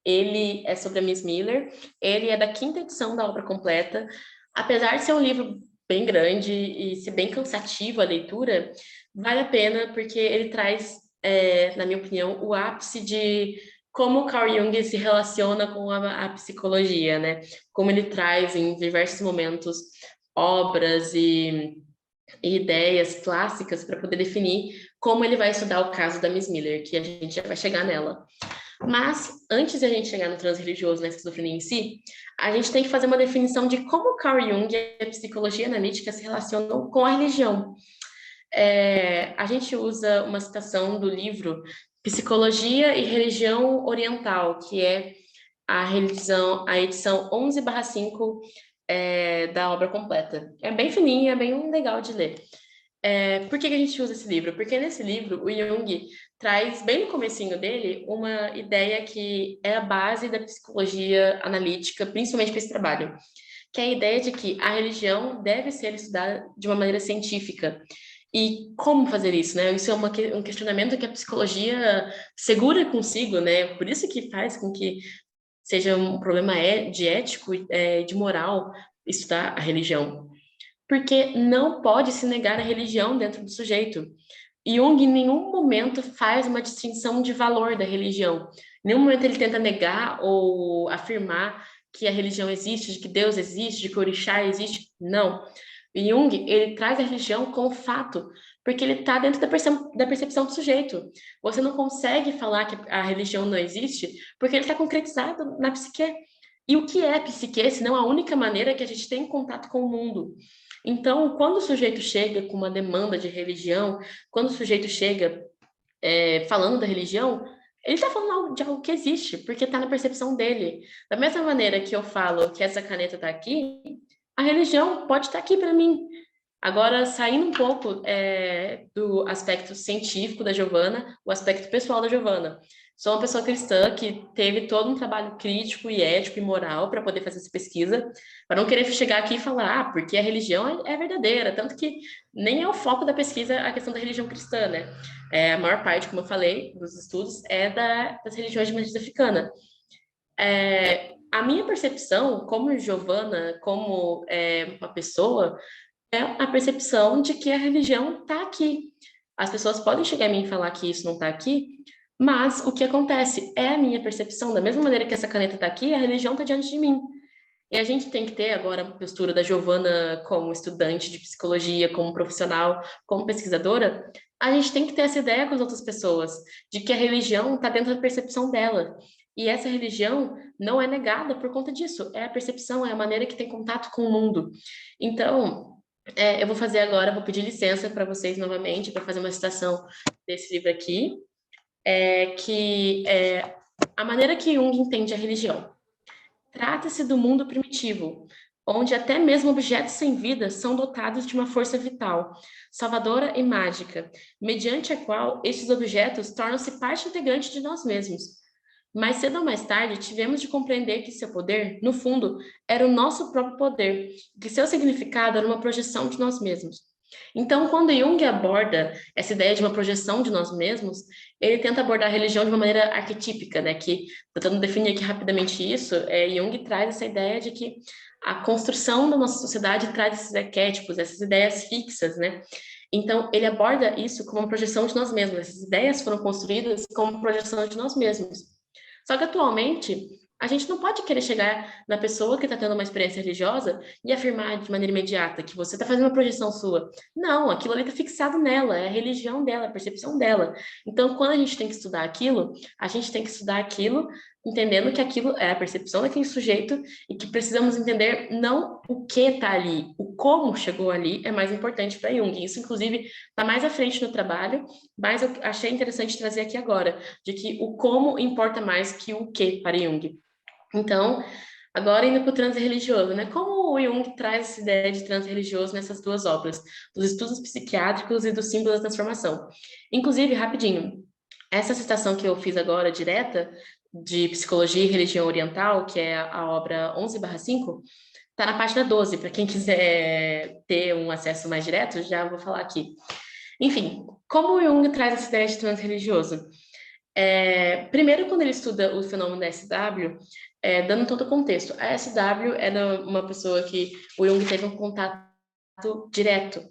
Speaker 1: Ele é sobre a Miss Miller, ele é da quinta edição da obra completa. Apesar de ser um livro bem grande e ser bem cansativo a leitura, vale a pena porque ele traz, na minha opinião, o ápice de como o Carl Jung se relaciona com a psicologia, né? Como ele traz em diversos momentos obras e ideias clássicas para poder definir como ele vai estudar o caso da Miss Miller, que a gente já vai chegar nela. Mas, antes de a gente chegar no transreligioso, na esquizofrenia em si, a gente tem que fazer uma definição de como Carl Jung e a psicologia analítica se relacionam com a religião. A gente usa uma citação do livro Psicologia e Religião Oriental, que é a edição 11/5 da obra completa. É bem fininha, é bem legal de ler. Por que a gente usa esse livro? Porque nesse livro, o Jung traz, bem no comecinho dele, uma ideia que é a base da psicologia analítica, principalmente para esse trabalho, que é a ideia de que a religião deve ser estudada de uma maneira científica. E como fazer isso, né? Isso é um questionamento que a psicologia segura consigo, né? Por isso que faz com que seja um problema de ético e de moral estudar a religião. Porque não pode se negar a religião dentro do sujeito. Jung em nenhum momento faz uma distinção de valor da religião. Em nenhum momento ele tenta negar ou afirmar que a religião existe, de que Deus existe, de que o orixá existe. Não. Jung, ele traz a religião como fato, porque ele está dentro da percepção do sujeito. Você não consegue falar que a religião não existe, porque ele está concretizado na psique. E o que é a psique, senão a única maneira que a gente tem contato com o mundo? Então, quando o sujeito chega com uma demanda de religião, quando o sujeito chega falando da religião, ele está falando de algo que existe, porque está na percepção dele. Da mesma maneira que eu falo que essa caneta está aqui, a religião pode estar aqui para mim. Agora, saindo um pouco do aspecto científico da Giovana, o aspecto pessoal da Giovana. Sou uma pessoa cristã que teve todo um trabalho crítico e ético e moral para poder fazer essa pesquisa, para não querer chegar aqui e falar, porque a religião é verdadeira, tanto que nem é o foco da pesquisa a questão da religião cristã, né? A maior parte, como eu falei, dos estudos é das religiões de matriz africana. A minha percepção, como Giovana, como uma pessoa, é a percepção de que a religião está aqui. As pessoas podem chegar a mim e falar que isso não está aqui, mas o que acontece é a minha percepção. Da mesma maneira que essa caneta está aqui, a religião está diante de mim. E a gente tem que ter agora a postura da Giovana como estudante de psicologia, como profissional, como pesquisadora. A gente tem que ter essa ideia com as outras pessoas, de que a religião está dentro da percepção dela. E essa religião não é negada por conta disso. É a percepção, é a maneira que tem contato com o mundo. Então, eu vou fazer agora, vou pedir licença para vocês novamente, para fazer uma citação desse livro aqui, que é a maneira que Jung entende a religião. Trata-se do mundo primitivo, onde até mesmo objetos sem vida são dotados de uma força vital, salvadora e mágica, mediante a qual estes objetos tornam-se parte integrante de nós mesmos. Mais cedo ou mais tarde, tivemos de compreender que seu poder, no fundo, era o nosso próprio poder, que seu significado era uma projeção de nós mesmos. Então, quando Jung aborda essa ideia de uma projeção de nós mesmos, ele tenta abordar a religião de uma maneira arquetípica, né? Que, tentando definir aqui rapidamente isso, Jung traz essa ideia de que a construção da nossa sociedade traz esses arquétipos, essas ideias fixas, né? Então, ele aborda isso como uma projeção de nós mesmos. Essas ideias foram construídas como projeção de nós mesmos. Só que, atualmente, a gente não pode querer chegar na pessoa que está tendo uma experiência religiosa e afirmar de maneira imediata que você está fazendo uma projeção sua. Não, aquilo ali está fixado nela, é a religião dela, a percepção dela. Então, quando a gente tem que estudar aquilo, a gente tem que estudar aquilo entendendo que aquilo é a percepção daquele sujeito e que precisamos entender não o que está ali, o como chegou ali é mais importante para Jung. Isso, inclusive, está mais à frente no trabalho, mas eu achei interessante trazer aqui agora, de que o como importa mais que o que para Jung. Então, agora indo para o transreligioso, né? Como o Jung traz essa ideia de transreligioso nessas duas obras, dos estudos psiquiátricos e do símbolo da transformação. Inclusive, rapidinho, essa citação que eu fiz agora, direta, de Psicologia e Religião Oriental, que é a obra 11/5, está na página 12, para quem quiser ter um acesso mais direto, já vou falar aqui. Enfim, como o Jung traz essa ideia de transreligioso? Primeiro, quando ele estuda o fenômeno da SW, dando todo o contexto, a SW era uma pessoa que o Jung teve um contato direto.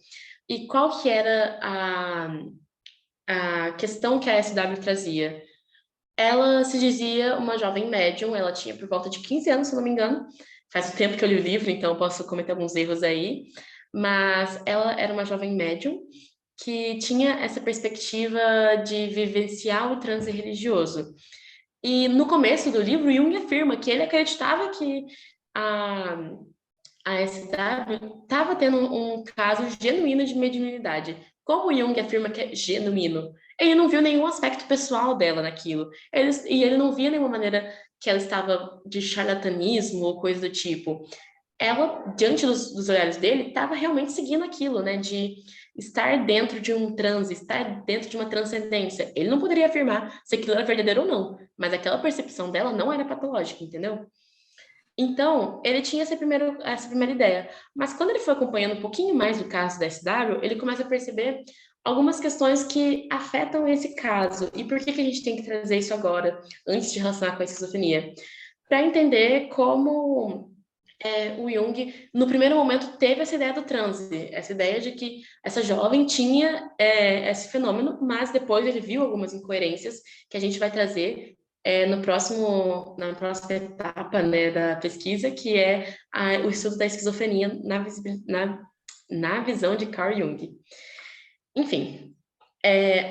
Speaker 1: E qual que era a questão que a SW trazia? Ela se dizia uma jovem médium, ela tinha por volta de 15 anos, se eu não me engano. Faz um tempo que eu li o livro, então eu posso cometer alguns erros aí. Mas ela era uma jovem médium que tinha essa perspectiva de vivenciar o transe religioso. E no começo do livro, Jung afirma que ele acreditava que a, a SW estava tendo um caso genuíno de mediunidade. Como Jung afirma que é genuíno? Ele não viu nenhum aspecto pessoal dela naquilo. E ele não via nenhuma maneira que ela estava de charlatanismo ou coisa do tipo. Ela, diante dos olhares dele, estava realmente seguindo aquilo, né? De estar dentro de um transe, estar dentro de uma transcendência. Ele não poderia afirmar se aquilo era verdadeiro ou não, mas aquela percepção dela não era patológica, entendeu? Então, ele tinha essa primeira ideia. Mas quando ele foi acompanhando um pouquinho mais do caso da SW, ele começa a perceber algumas questões que afetam esse caso. E por que que a gente tem que trazer isso agora, antes de relacionar com a esquizofrenia? Para entender como o Jung, no primeiro momento, teve essa ideia do transe, essa ideia de que essa jovem tinha esse fenômeno, mas depois ele viu algumas incoerências que a gente vai trazer na próxima etapa, né, da pesquisa, que é o estudo da esquizofrenia na visão de Carl Jung. Enfim,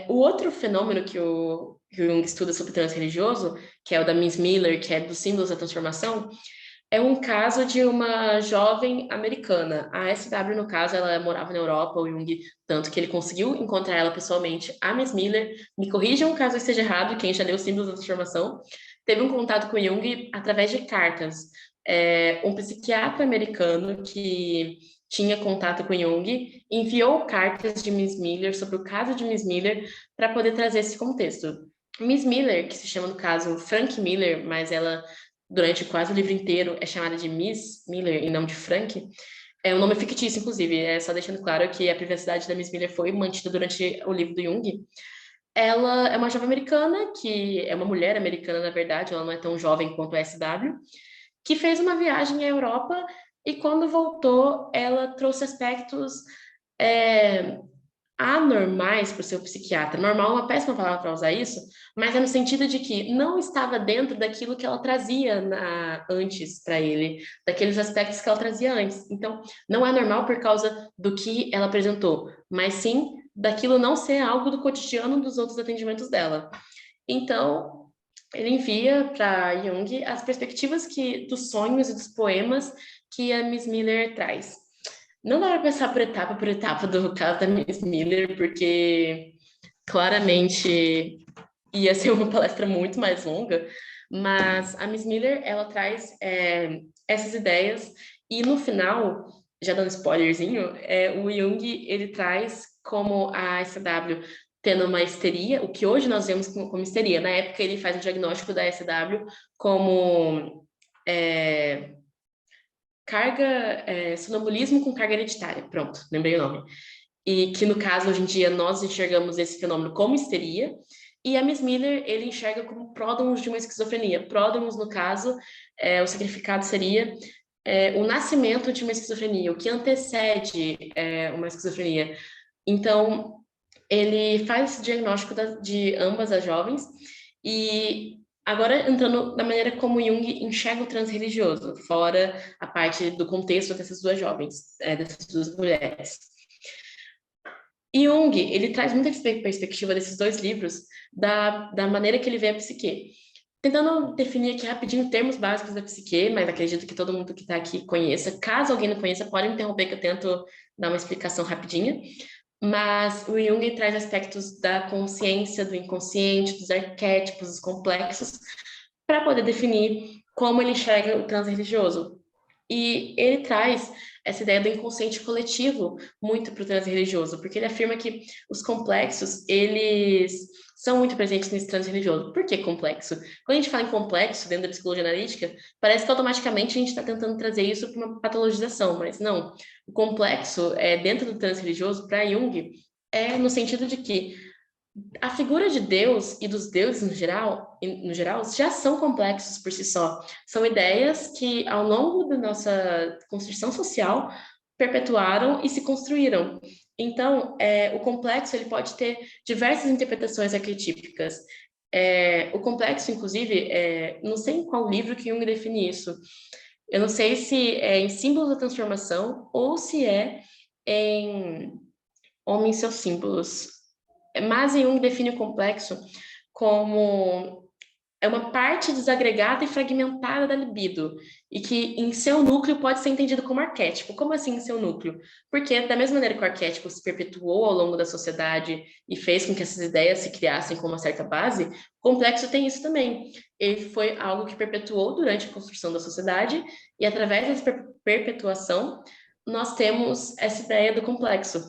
Speaker 1: o outro fenômeno que o Jung estuda sobre transe religioso, que é o da Miss Miller, que é dos símbolos da transformação, é um caso de uma jovem americana. A SW, no caso, ela morava na Europa, o Jung, tanto que ele conseguiu encontrar ela pessoalmente. A Miss Miller, me corrijam caso eu esteja errado, quem já leu Símbolos da Transformação, teve um contato com o Jung através de cartas. Um psiquiatra americano que tinha contato com Jung enviou cartas de Miss Miller sobre o caso de Miss Miller para poder trazer esse contexto. Miss Miller, que se chama no caso Frank Miller, mas ela durante quase o livro inteiro é chamada de Miss Miller em nome de Frank, é um nome fictício, inclusive, só deixando claro que a privacidade da Miss Miller foi mantida durante o livro do Jung. Ela é uma jovem americana, que é uma mulher americana, na verdade, ela não é tão jovem quanto a SW, que fez uma viagem à Europa e quando voltou, ela trouxe aspectos é, anormais para o seu psiquiatra. Normal é uma péssima palavra para usar isso, mas é no sentido de que não estava dentro daquilo que ela trazia antes para ele, daqueles aspectos que ela trazia antes. Então, não é normal por causa do que ela apresentou, mas sim daquilo não ser algo do cotidiano dos outros atendimentos dela. Então, ele envia para Jung as perspectivas dos sonhos e dos poemas que a Miss Miller traz. Não dá para pensar por etapa do caso da Miss Miller, porque claramente ia ser uma palestra muito mais longa, mas a Miss Miller, ela traz essas ideias e no final, já dando spoilerzinho, o Jung, ele traz como a SW tendo uma histeria, o que hoje nós vemos como histeria. Na época, ele faz o diagnóstico da SW como sonambulismo com carga hereditária. Pronto, lembrei o nome. E que, no caso, hoje em dia, nós enxergamos esse fenômeno como histeria, e a Miss Miller, ele enxerga como pródromos de uma esquizofrenia. Pródromos, no caso, o significado seria o nascimento de uma esquizofrenia, o que antecede uma esquizofrenia. Então, ele faz esse diagnóstico de ambas as jovens, e agora entrando na maneira como Jung enxerga o transreligioso, fora a parte do contexto dessas duas jovens, dessas duas mulheres. Jung, ele traz muita perspectiva desses dois livros da maneira que ele vê a psique. Tentando definir aqui rapidinho termos básicos da psique, mas acredito que todo mundo que está aqui conheça. Caso alguém não conheça, pode me interromper que eu tento dar uma explicação rapidinha. Mas o Jung traz aspectos da consciência, do inconsciente, dos arquétipos, dos complexos, para poder definir como ele enxerga o transreligioso. E ele traz essa ideia do inconsciente coletivo muito para o transreligioso, porque ele afirma que os complexos, eles são muito presentes nesse transreligioso. Por que complexo? Quando a gente fala em complexo dentro da psicologia analítica, parece que automaticamente a gente está tentando trazer isso para uma patologização, mas não. O complexo, dentro do transreligioso, para Jung, é no sentido de que a figura de Deus e dos deuses no geral, já são complexos por si só. São ideias que, ao longo da nossa construção social, perpetuaram e se construíram. Então, o complexo ele pode ter diversas interpretações arquetípicas. O complexo, inclusive, não sei em qual livro que Jung define isso. Eu não sei se é em Símbolos da Transformação ou se é em Homem e seus Símbolos. Mas Jung define o complexo como uma parte desagregada e fragmentada da libido, e que em seu núcleo pode ser entendido como arquétipo. Como assim em seu núcleo? Porque da mesma maneira que o arquétipo se perpetuou ao longo da sociedade e fez com que essas ideias se criassem com uma certa base, o complexo tem isso também. Ele foi algo que perpetuou durante a construção da sociedade, e através dessa perpetuação, nós temos essa ideia do complexo,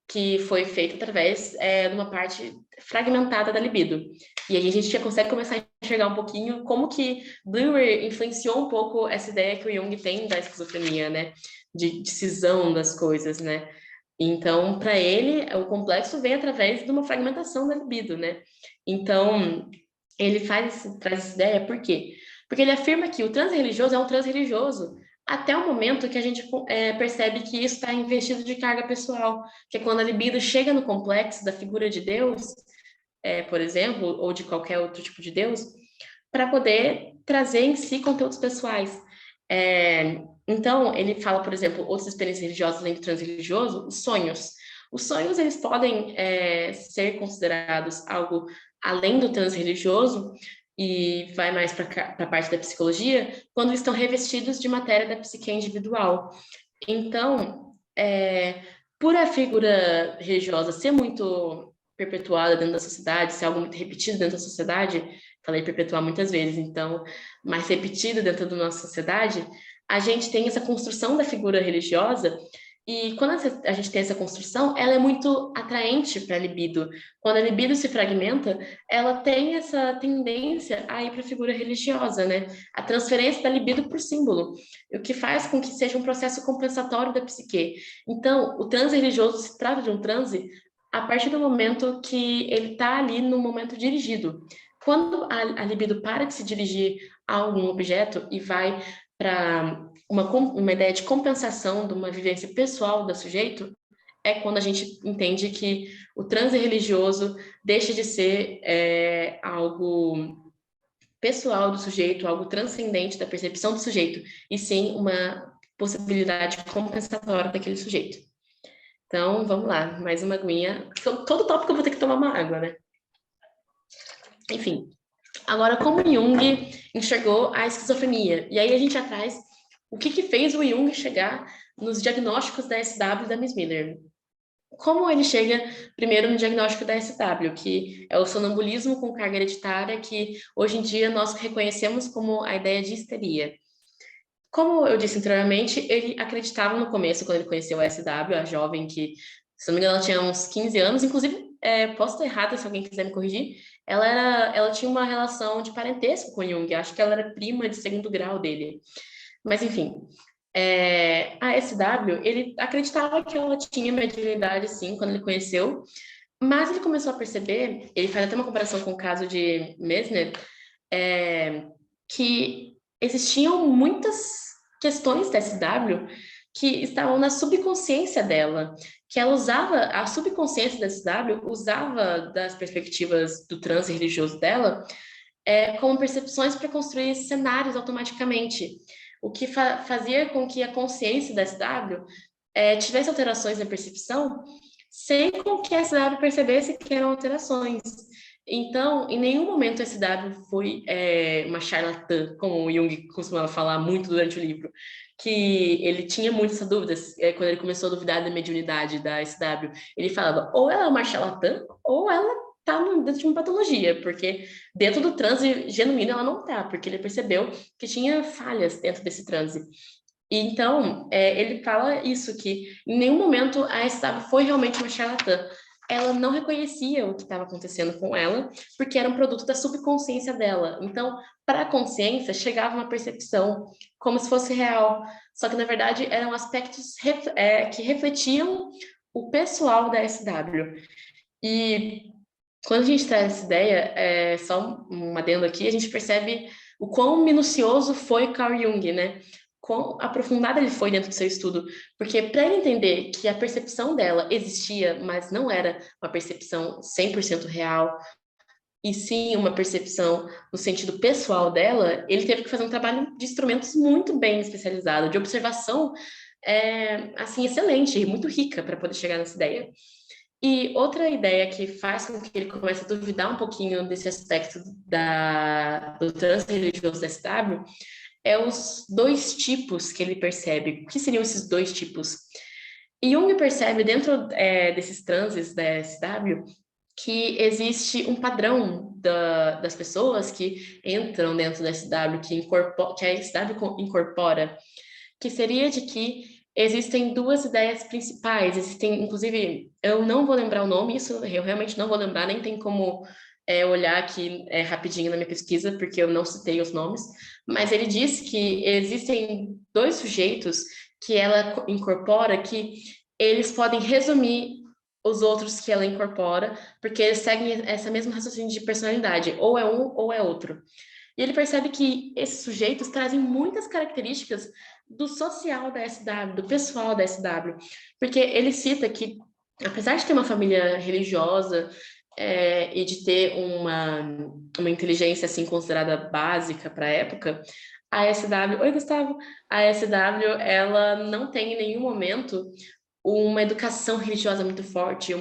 Speaker 1: que foi feita através de uma parte fragmentada da libido. E aí a gente já consegue começar a enxergar um pouquinho como que Breuer influenciou um pouco essa ideia que o Jung tem da esquizofrenia, né? De cisão das coisas, né? Então, para ele, o complexo vem através de uma fragmentação da libido, né? Então, ele traz essa ideia por quê? Porque ele afirma que o transreligioso é um transreligioso até o momento que a gente percebe que isso está investido de carga pessoal, que é quando a libido chega no complexo da figura de Deus, por exemplo, ou de qualquer outro tipo de Deus, para poder trazer em si conteúdos pessoais. Então, ele fala, por exemplo, outras experiências religiosas além do transreligioso, os sonhos. Os sonhos, eles podem ser considerados algo além do transreligioso, e vai mais para a parte da psicologia, quando eles estão revestidos de matéria da psique individual. Então, por a figura religiosa ser muito perpetuada dentro da sociedade, ser algo muito repetido dentro da sociedade, falei perpetuar muitas vezes, então, mais repetido dentro da nossa sociedade, a gente tem essa construção da figura religiosa, e quando a gente tem essa construção, ela é muito atraente para a libido. Quando a libido se fragmenta, ela tem essa tendência a ir para a figura religiosa, né? A transferência da libido por símbolo, o que faz com que seja um processo compensatório da psique. Então, o transe religioso se trata de um transe a partir do momento que ele está ali no momento dirigido. Quando a libido para de se dirigir a algum objeto e vai para uma ideia de compensação de uma vivência pessoal do sujeito, é quando a gente entende que o transe religioso deixa de ser algo pessoal do sujeito, algo transcendente da percepção do sujeito, e sim uma possibilidade compensatória daquele sujeito. Então, vamos lá, mais uma aguinha. Todo tópico eu vou ter que tomar uma água, né? Enfim, agora como Jung enxergou a esquizofrenia? E aí a gente atrás o que fez o Jung chegar nos diagnósticos da SW e da Miss Miller. Como ele chega primeiro no diagnóstico da SW, que é o sonambulismo com carga hereditária, que hoje em dia nós reconhecemos como a ideia de histeria. Como eu disse anteriormente, ele acreditava no começo, quando ele conheceu a SW, a jovem que, se não me engano, ela tinha uns 15 anos, inclusive, posso estar errada se alguém quiser me corrigir, ela tinha uma relação de parentesco com Jung, acho que ela era prima de segundo grau dele. Mas, enfim, a SW, ele acreditava que ela tinha mediunidade, sim, quando ele conheceu, mas ele começou a perceber, ele faz até uma comparação com o caso de Mesmer, que existiam muitas questões da SW que estavam na subconsciência dela, que ela usava, a subconsciência da SW usava das perspectivas do transe religioso dela como percepções para construir cenários automaticamente, o que fazia com que a consciência da SW tivesse alterações na percepção, sem com que a SW percebesse que eram alterações. Então, em nenhum momento a SW foi uma charlatã, como o Jung costumava falar muito durante o livro, que ele tinha muitas dúvidas quando ele começou a duvidar da mediunidade da SW. Ele falava, ou ela é uma charlatã, ou ela está dentro de uma patologia, porque dentro do transe genuíno ela não está, porque ele percebeu que tinha falhas dentro desse transe. E então, ele fala isso, que em nenhum momento a SW foi realmente uma charlatã. Ela não reconhecia o que estava acontecendo com ela, porque era um produto da subconsciência dela. Então, para a consciência, chegava uma percepção como se fosse real. Só que, na verdade, eram aspectos que refletiam o pessoal da SW. E quando a gente traz essa ideia, só um adendo aqui, a gente percebe o quão minucioso foi Carl Jung, né? Quão aprofundado ele foi dentro do seu estudo, porque para ele entender que a percepção dela existia, mas não era uma percepção 100% real, e sim uma percepção no sentido pessoal dela, ele teve que fazer um trabalho de instrumentos muito bem especializado, de observação, assim, excelente, muito rica para poder chegar nessa ideia. E outra ideia que faz com que ele comece a duvidar um pouquinho desse aspecto do trânsito religioso da SW é os dois tipos que ele percebe. O que seriam esses dois tipos? Jung percebe dentro desses transes da SW que existe um padrão das pessoas que entram dentro da SW, que a SW incorpora, que seria de que existem duas ideias principais. Existem, inclusive, eu não vou lembrar o nome, isso eu realmente não vou lembrar, nem tem como olhar aqui rapidinho na minha pesquisa, porque eu não citei os nomes, mas ele diz que existem dois sujeitos que ela incorpora que eles podem resumir os outros que ela incorpora, porque eles seguem essa mesma raciocínio de personalidade, ou é um ou é outro. E ele percebe que esses sujeitos trazem muitas características do social da SW, do pessoal da SW, porque ele cita que, apesar de ter uma família religiosa e de ter uma inteligência assim considerada básica para a época, a SW, oi Gustavo, a SW ela não tem em nenhum momento uma educação religiosa muito forte,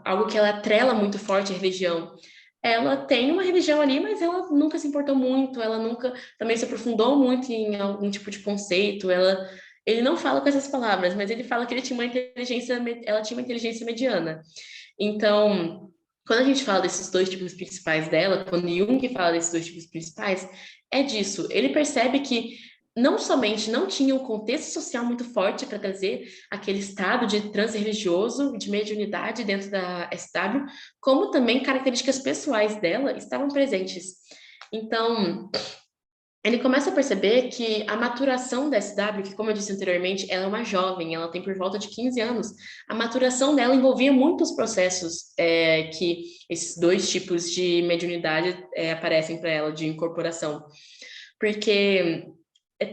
Speaker 1: algo que ela atrela muito forte à religião. Ela tem uma religião ali, mas ela nunca se importou muito, ela nunca também se aprofundou muito em algum tipo de conceito. Ele não fala com essas palavras, mas ele fala que ela tinha uma inteligência mediana. Então, quando a gente fala desses dois tipos principais dela, quando Jung fala desses dois tipos principais, é disso. Ele percebe que não somente não tinha um contexto social muito forte para trazer aquele estado de transe religioso, de mediunidade dentro da SW, como também características pessoais dela estavam presentes. Então, ele começa a perceber que a maturação da SW, que como eu disse anteriormente, ela é uma jovem, ela tem por volta de 15 anos, a maturação dela envolvia muitos processos que esses dois tipos de mediunidade aparecem para ela, de incorporação. Porque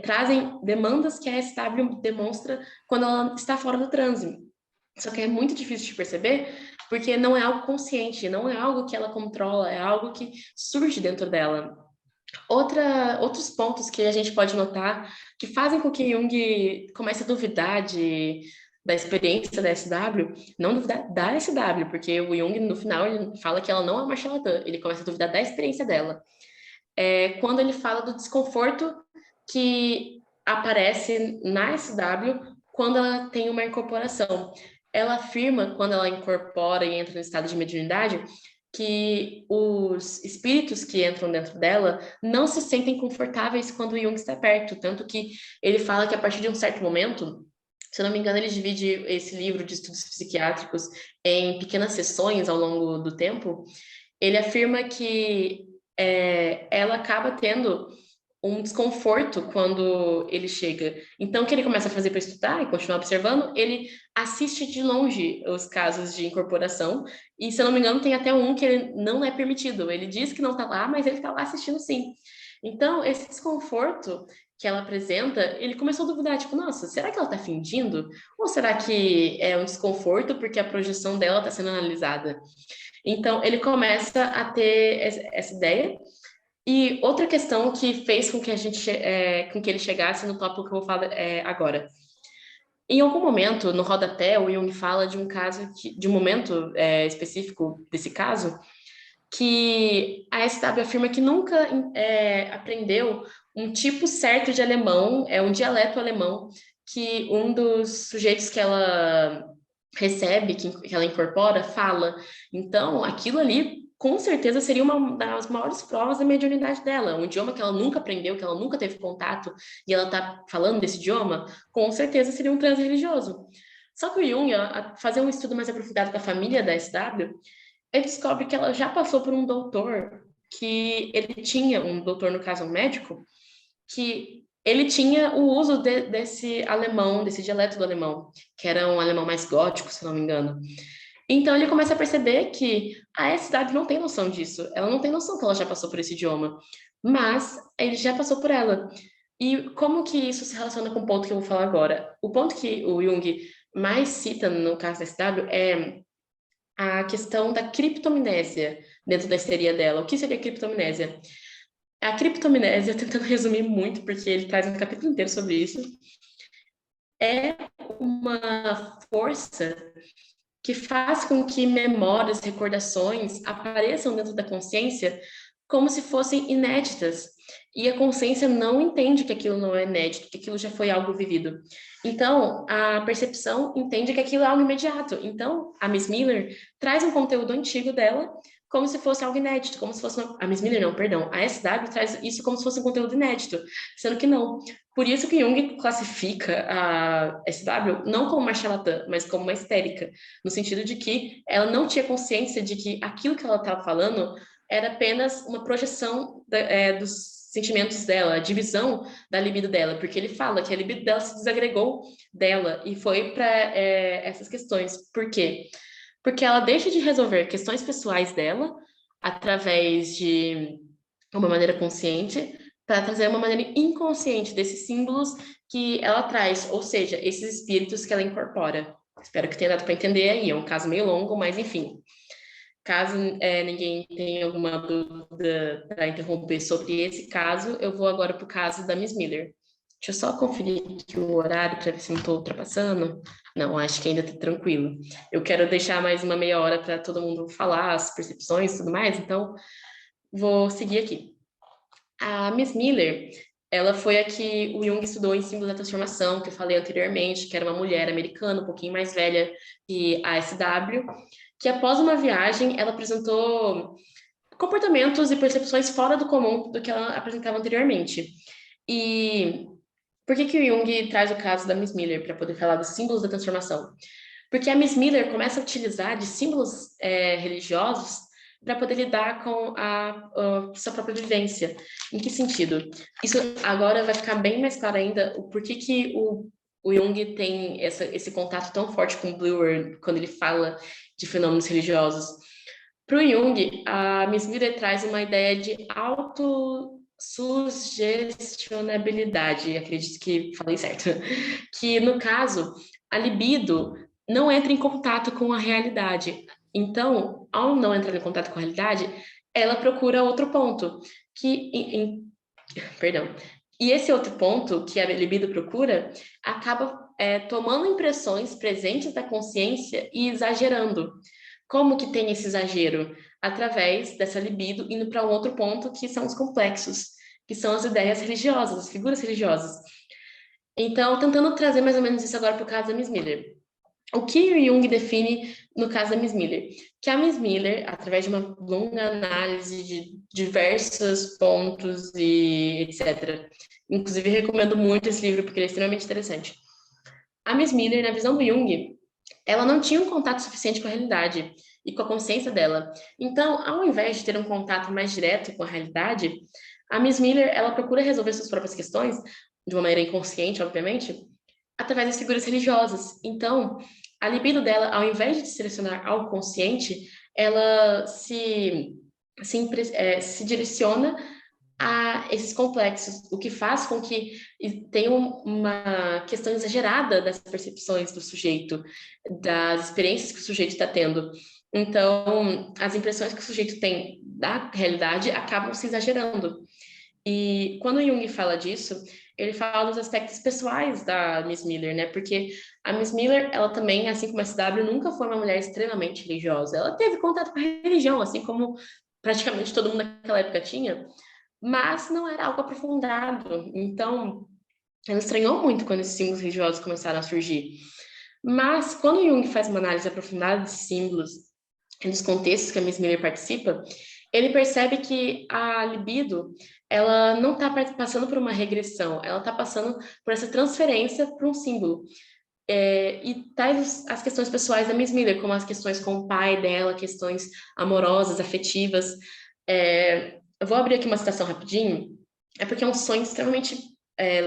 Speaker 1: trazem demandas que a SW demonstra quando ela está fora do transe. Só que é muito difícil de perceber, porque não é algo consciente, não é algo que ela controla, é algo que surge dentro dela. Outros pontos que a gente pode notar que fazem com que Jung comece a duvidar da experiência da SW, não duvidar da SW, porque o Jung, no final, ele fala que ela não é uma charlatã, ele começa a duvidar da experiência dela. Quando ele fala do desconforto que aparece na SW quando ela tem uma incorporação. Ela afirma, quando ela incorpora e entra no estado de mediunidade, que os espíritos que entram dentro dela não se sentem confortáveis quando o Jung está perto, tanto que ele fala que a partir de um certo momento, se eu não me engano, ele divide esse livro de estudos psiquiátricos em pequenas sessões ao longo do tempo. Ele afirma que ela acaba tendo um desconforto quando ele chega. Então, o que ele começa a fazer para estudar e continuar observando, ele assiste de longe os casos de incorporação, e se eu não me engano, tem até um que ele não é permitido. Ele diz que não está lá, mas ele está lá assistindo sim. Então, esse desconforto que ela apresenta, ele começou a duvidar, tipo, nossa, será que ela está fingindo? Ou será que é um desconforto porque a projeção dela está sendo analisada? Então, ele começa a ter essa ideia. E outra questão que fez com que com que ele chegasse no tópico que eu vou falar agora. Em algum momento, no rodapé, o Jung fala de um caso, de um momento específico desse caso, que a SW afirma que nunca aprendeu um tipo certo de alemão, um dialeto alemão, que um dos sujeitos que ela recebe, que ela incorpora, fala. Então, aquilo ali, com certeza, seria uma das maiores provas da mediunidade dela. Um idioma que ela nunca aprendeu, que ela nunca teve contato, e ela está falando desse idioma, com certeza seria um transe religioso. Só que o Jung, a fazer um estudo mais aprofundado com a família da SW, ele descobre que ela já passou por um doutor, que ele tinha, um doutor, no caso, um médico, que ele tinha o uso desse alemão, desse dialeto do alemão, que era um alemão mais gótico, se não me engano. Então ele começa a perceber que a SW não tem noção disso, ela não tem noção que ela já passou por esse idioma, mas ele já passou por ela. E como que isso se relaciona com o ponto que eu vou falar agora? O ponto que o Jung mais cita no caso da SW é a questão da criptomnésia, dentro da histeria dela. O que seria a criptomnésia? A criptomnésia, tentando resumir muito, porque ele traz um capítulo inteiro sobre isso, é uma força que faz com que memórias, recordações apareçam dentro da consciência como se fossem inéditas. E a consciência não entende que aquilo não é inédito, que aquilo já foi algo vivido. Então, a percepção entende que aquilo é algo imediato. Então, a Miss Miller traz um conteúdo antigo dela como se fosse algo inédito, como se fosse a Miss Miller não, perdão, a SW traz isso como se fosse um conteúdo inédito, sendo que não. Por isso que Jung classifica a SW não como uma charlatã, mas como uma histérica, no sentido de que ela não tinha consciência de que aquilo que ela estava falando era apenas uma projeção dos sentimentos dela, a divisão da libido dela, porque ele fala que a libido dela se desagregou dela e foi para essas questões. Por quê? Porque ela deixa de resolver questões pessoais dela através de uma maneira consciente para trazer uma maneira inconsciente desses símbolos que ela traz, ou seja, esses espíritos que ela incorpora. Espero que tenha dado para entender aí, é um caso meio longo, mas enfim. Caso ninguém tenha alguma dúvida para interromper sobre esse caso, eu vou agora para o caso da Miss Miller. Deixa eu só conferir aqui o horário para ver se não estou ultrapassando. Não, acho que ainda está tranquilo. Eu quero deixar mais uma meia hora para todo mundo falar as percepções e tudo mais, então vou seguir aqui. A Miss Miller, ela foi a que o Jung estudou em Símbolos da Transformação, que eu falei anteriormente, que era uma mulher americana, um pouquinho mais velha que a SW, que após uma viagem, ela apresentou comportamentos e percepções fora do comum do que ela apresentava anteriormente. E por que que o Jung traz o caso da Miss Miller para poder falar dos símbolos da transformação? Porque a Miss Miller começa a utilizar de símbolos religiosos para poder lidar com a sua própria vivência. Em que sentido? Isso agora vai ficar bem mais claro ainda o porquê que o Jung tem esse contato tão forte com o Blue World quando ele fala de fenômenos religiosos. Para o Jung, a Miss Miller traz uma ideia de autossugestionabilidade, acredito que falei certo, que no caso, a libido não entra em contato com a realidade. Então, ao não entrar em contato com a realidade, ela procura outro ponto, perdão. E esse outro ponto que a libido procura acaba tomando impressões presentes da consciência e exagerando. Como que tem esse exagero? Através dessa libido indo para um outro ponto que são os complexos, que são as ideias religiosas, as figuras religiosas. Então, tentando trazer mais ou menos isso agora para o caso da Miss Miller. O que o Jung define no caso da Miss Miller? Que a Miss Miller, através de uma longa análise de diversos pontos e etc. Inclusive, recomendo muito esse livro porque ele é extremamente interessante. A Miss Miller, na visão do Jung, ela não tinha um contato suficiente com a realidade e com a consciência dela. Então, ao invés de ter um contato mais direto com a realidade, a Miss Miller, ela procura resolver suas próprias questões, de uma maneira inconsciente, obviamente, através das figuras religiosas. Então, a libido dela, ao invés de selecionar algo consciente, ela se direciona a esses complexos, o que faz com que tenha uma questão exagerada das percepções do sujeito, das experiências que o sujeito está tendo. Então, as impressões que o sujeito tem da realidade acabam se exagerando. E quando o Jung fala disso, ele fala dos aspectos pessoais da Miss Miller, né? Porque a Miss Miller, ela também, assim como a SW, nunca foi uma mulher extremamente religiosa. Ela teve contato com a religião, assim como praticamente todo mundo naquela época tinha, mas não era algo aprofundado. Então, ela estranhou muito quando esses símbolos religiosos começaram a surgir. Mas, quando Jung faz uma análise aprofundada de símbolos e dos contextos que a Miss Miller participa, ele percebe que a libido, ela não está passando por uma regressão, ela está passando por essa transferência para um símbolo. E tais as questões pessoais da Miss Miller, como as questões com o pai dela, questões amorosas, afetivas. Eu vou abrir aqui uma citação rapidinho, é porque é um sonho extremamente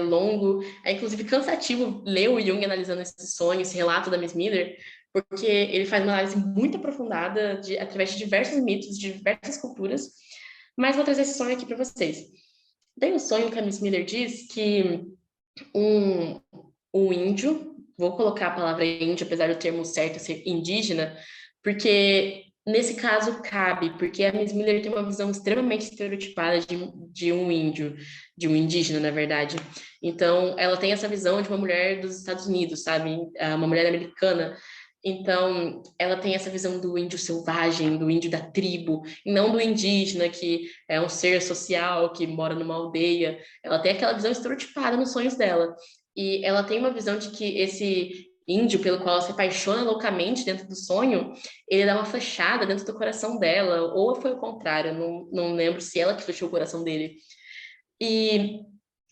Speaker 1: longo, é inclusive cansativo ler o Jung analisando esse sonho, esse relato da Miss Miller, porque ele faz uma análise muito aprofundada através de diversos mitos, de diversas culturas, mas vou trazer esse sonho aqui para vocês. Tem um sonho que a Miss Miller diz que um índio, vou colocar a palavra índio, apesar do termo certo ser indígena, porque Nesse caso, cabe, porque a Miss Miller tem uma visão extremamente estereotipada de um índio, de um indígena, na verdade. Então, ela tem essa visão de uma mulher dos Estados Unidos, sabe? Uma mulher americana. Então, ela tem essa visão do índio selvagem, do índio da tribo, e não do indígena, que é um ser social, que mora numa aldeia. Ela tem aquela visão estereotipada nos sonhos dela. E ela tem uma visão de que esse índio pelo qual ela se apaixona loucamente dentro do sonho, ele dá uma flechada dentro do coração dela, ou foi o contrário, não lembro se ela que flechou o coração dele. E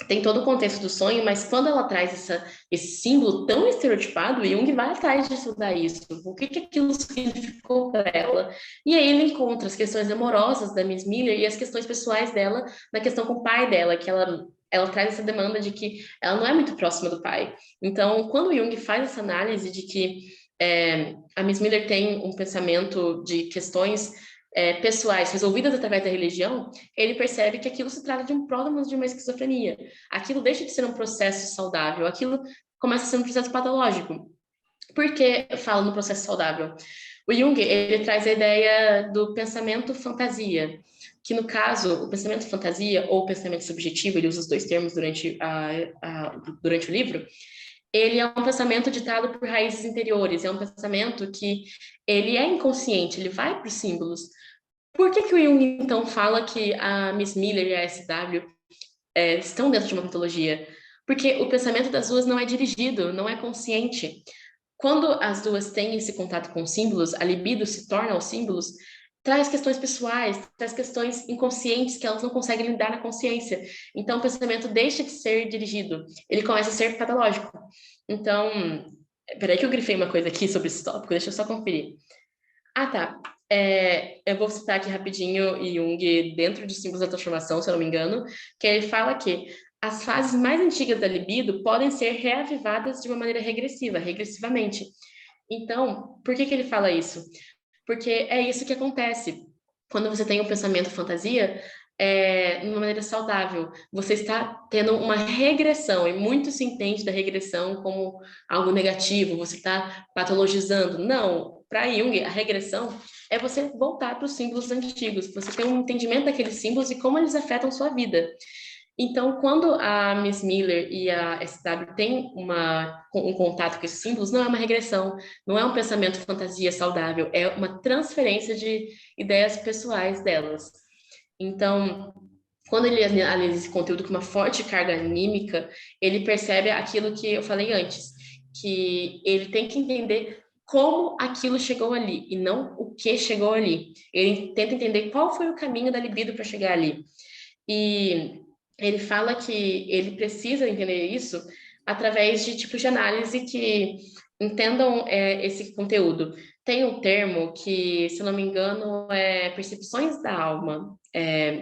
Speaker 1: tem todo o contexto do sonho, mas quando ela traz esse símbolo tão estereotipado, Jung vai atrás de estudar isso. O que aquilo significou para ela? E aí ele encontra as questões amorosas da Miss Miller e as questões pessoais dela, na questão com o pai dela, que ela traz essa demanda de que ela não é muito próxima do pai. Então, quando Jung faz essa análise de que a Miss Miller tem um pensamento de questões pessoais resolvidas através da religião, ele percebe que aquilo se trata de um pródromo de uma esquizofrenia. Aquilo deixa de ser um processo saudável, aquilo começa a ser um processo patológico. Por que eu falo no processo saudável? O Jung, ele traz a ideia do pensamento fantasia, que no caso, o pensamento fantasia ou pensamento subjetivo, ele usa os dois termos durante o livro, ele é um pensamento ditado por raízes interiores, é um pensamento que ele é inconsciente, ele vai para os símbolos. Por que o Jung, então, fala que a Miss Miller e a SW estão dentro de uma mitologia? Porque o pensamento das duas não é dirigido, não é consciente. Quando as duas têm esse contato com símbolos, a libido se torna aos símbolos, traz questões pessoais, traz questões inconscientes que elas não conseguem lidar na consciência. Então, o pensamento deixa de ser dirigido, ele começa a ser patológico. Então, peraí que eu grifei uma coisa aqui sobre esse tópico, deixa eu só conferir. Ah, tá. Eu vou citar aqui rapidinho Jung dentro de símbolos da transformação, se eu não me engano, que ele fala que as fases mais antigas da libido podem ser reavivadas de uma maneira regressivamente. Então, por que ele fala isso? Porque é isso que acontece. Quando você tem um pensamento fantasia, de uma maneira saudável, você está tendo uma regressão, e muito se entende da regressão como algo negativo, você está patologizando. Não, para Jung, a regressão é você voltar para os símbolos antigos, você ter um entendimento daqueles símbolos e como eles afetam sua vida. Então, quando a Miss Miller e a SW têm um contato com esses símbolos, não é uma regressão, não é um pensamento fantasia saudável, é uma transferência de ideias pessoais delas. Então, quando ele analisa esse conteúdo com uma forte carga anímica, ele percebe aquilo que eu falei antes, que ele tem que entender como aquilo chegou ali e não o que chegou ali. Ele tenta entender qual foi o caminho da libido para chegar ali. E ele fala que ele precisa entender isso através de tipos de análise que entendam esse conteúdo. Tem um termo que, se eu não me engano, é percepções da alma.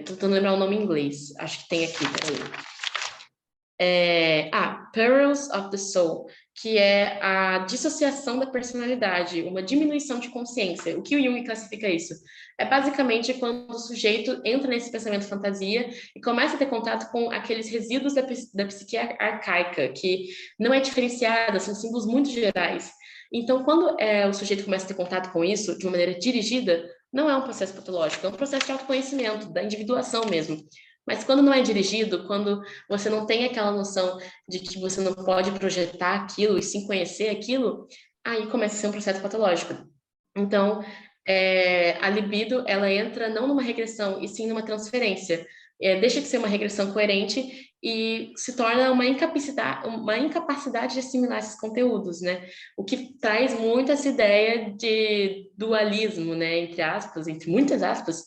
Speaker 1: Tô tentando lembrar o nome em inglês. Acho que tem aqui, peraí. Perils of the Soul, que é a dissociação da personalidade, uma diminuição de consciência. O que o Jung classifica isso? É basicamente quando o sujeito entra nesse pensamento fantasia e começa a ter contato com aqueles resíduos da psique arcaica, que não é diferenciada, são símbolos muito gerais. Então, quando o sujeito começa a ter contato com isso de uma maneira dirigida, não é um processo patológico, é um processo de autoconhecimento, da individuação mesmo. Mas quando não é dirigido, quando você não tem aquela noção de que você não pode projetar aquilo e sim conhecer aquilo, aí começa a ser um processo patológico. Então, a libido, ela entra não numa regressão, e sim numa transferência. Deixa de ser uma regressão coerente e se torna uma incapacidade de assimilar esses conteúdos, né? O que traz muito essa ideia de dualismo, né? Entre aspas, entre muitas aspas,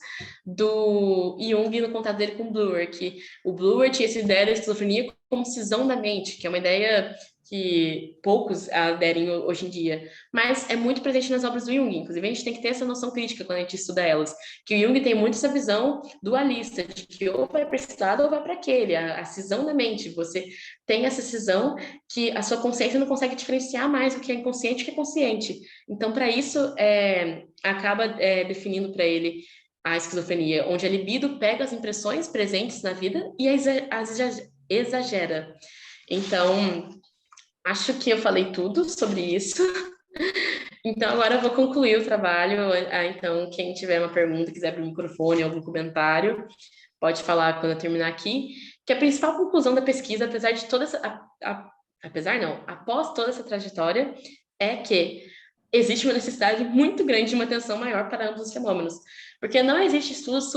Speaker 1: do Jung no contato dele com o Bloor, que o Bloor tinha essa ideia da esquizofrenia como cisão da mente, que é uma ideia que poucos aderem hoje em dia, mas é muito presente nas obras do Jung. Inclusive, a gente tem que ter essa noção crítica quando a gente estuda elas, que o Jung tem muito essa visão dualista, de que ou vai para esse lado ou vai para aquele, a cisão da mente. Você tem essa cisão que a sua consciência não consegue diferenciar mais o que é inconsciente e o que é consciente. Então, para isso, acaba definindo para ele a esquizofrenia, onde a libido pega as impressões presentes na vida e as exagera. Então, acho que eu falei tudo sobre isso. Então, agora eu vou concluir o trabalho. Então, quem tiver uma pergunta, quiser abrir o microfone, algum comentário, pode falar quando eu terminar aqui. Que a principal conclusão da pesquisa, apesar de toda essa, apesar não, após toda essa trajetória, é que existe uma necessidade muito grande de uma atenção maior para ambos os fenômenos, porque não existe estudos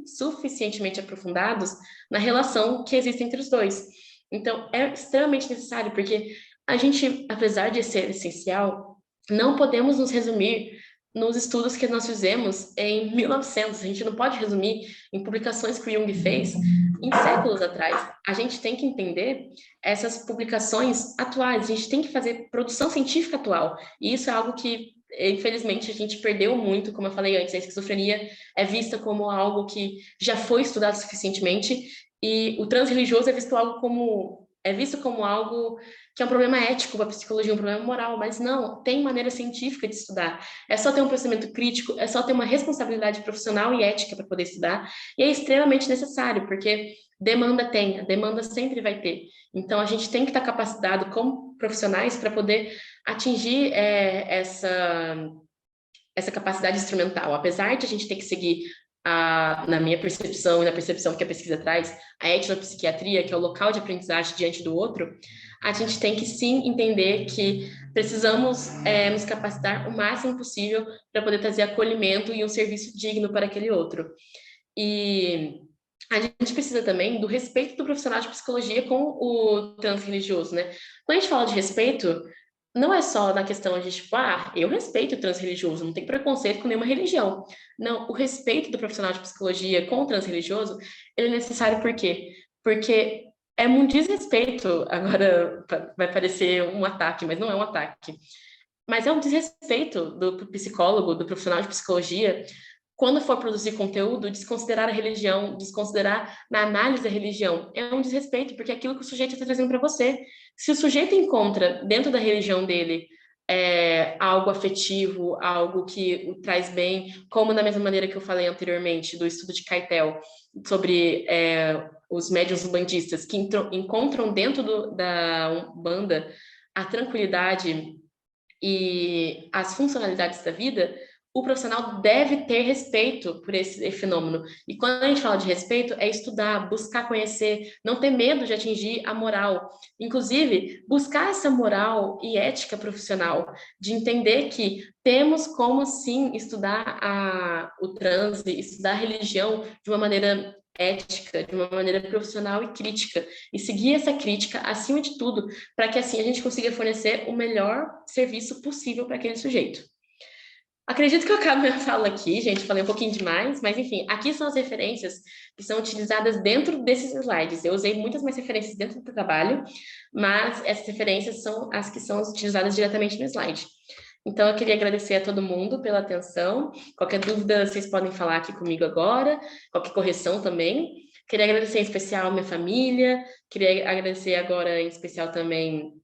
Speaker 1: suficientemente aprofundados na relação que existe entre os dois. Então, é extremamente necessário, porque a gente, apesar de ser essencial, não podemos nos resumir nos estudos que nós fizemos em 1900. A gente não pode resumir em publicações que o Jung fez em séculos atrás. A gente tem que entender essas publicações atuais, a gente tem que fazer produção científica atual. E isso é algo que, infelizmente, a gente perdeu muito. Como eu falei antes, a esquizofrenia é vista como algo que já foi estudado suficientemente, e o transreligioso é visto como algo que é um problema ético para a psicologia, um problema moral, mas não, tem maneira científica de estudar. É só ter um pensamento crítico, é só ter uma responsabilidade profissional e ética para poder estudar, e é extremamente necessário, porque demanda tem, a demanda sempre vai ter. Então, a gente tem que estar capacitado como profissionais para poder atingir essa capacidade instrumental. Apesar de a gente ter que seguir, na minha percepção e na percepção que a pesquisa traz, a etnopsiquiatria, que é o local de aprendizagem diante do outro, a gente tem que sim entender que precisamos nos capacitar o máximo possível para poder trazer acolhimento e um serviço digno para aquele outro. E a gente precisa também do respeito do profissional de psicologia com o transreligioso, né? Quando a gente fala de respeito, não é só na questão de, tipo, eu respeito o transreligioso, não tem preconceito com nenhuma religião. Não, o respeito do profissional de psicologia com o transreligioso, ele é necessário por quê? Porque é um desrespeito, agora vai parecer um ataque, mas não é um ataque. Mas é um desrespeito do psicólogo, do profissional de psicologia, quando for produzir conteúdo, desconsiderar a religião, desconsiderar na análise a religião. É um desrespeito, porque é aquilo que o sujeito está trazendo para você. Se o sujeito encontra dentro da religião dele algo afetivo, algo que o traz bem, como da mesma maneira que eu falei anteriormente, do estudo de Keitel, sobre os médiuns umbandistas, que encontram dentro da Umbanda a tranquilidade e as funcionalidades da vida, o profissional deve ter respeito por esse fenômeno. E quando a gente fala de respeito, é estudar, buscar conhecer, não ter medo de atingir a moral. Inclusive, buscar essa moral e ética profissional, de entender que temos como, sim, estudar o transe, estudar a religião de uma maneira ética, de uma maneira profissional e crítica. E seguir essa crítica, acima de tudo, para que assim a gente consiga fornecer o melhor serviço possível para aquele sujeito. Acredito que eu acabo minha fala aqui, gente, falei um pouquinho demais, mas enfim, aqui são as referências que são utilizadas dentro desses slides. Eu usei muitas mais referências dentro do trabalho, mas essas referências são as que são utilizadas diretamente no slide. Então, eu queria agradecer a todo mundo pela atenção. Qualquer dúvida, vocês podem falar aqui comigo agora, qualquer correção também. Queria agradecer em especial a minha família, queria agradecer agora em especial também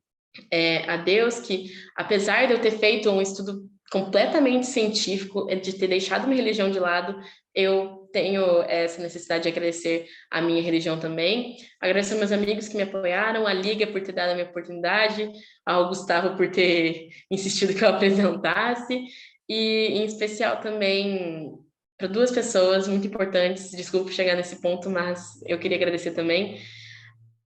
Speaker 1: a Deus, que apesar de eu ter feito um estudo completamente científico, de ter deixado minha religião de lado, eu tenho essa necessidade de agradecer a minha religião também. Agradecer aos meus amigos que me apoiaram, a Liga por ter dado a minha oportunidade, ao Gustavo por ter insistido que eu apresentasse, e em especial também para duas pessoas muito importantes. Desculpe chegar nesse ponto, mas eu queria agradecer também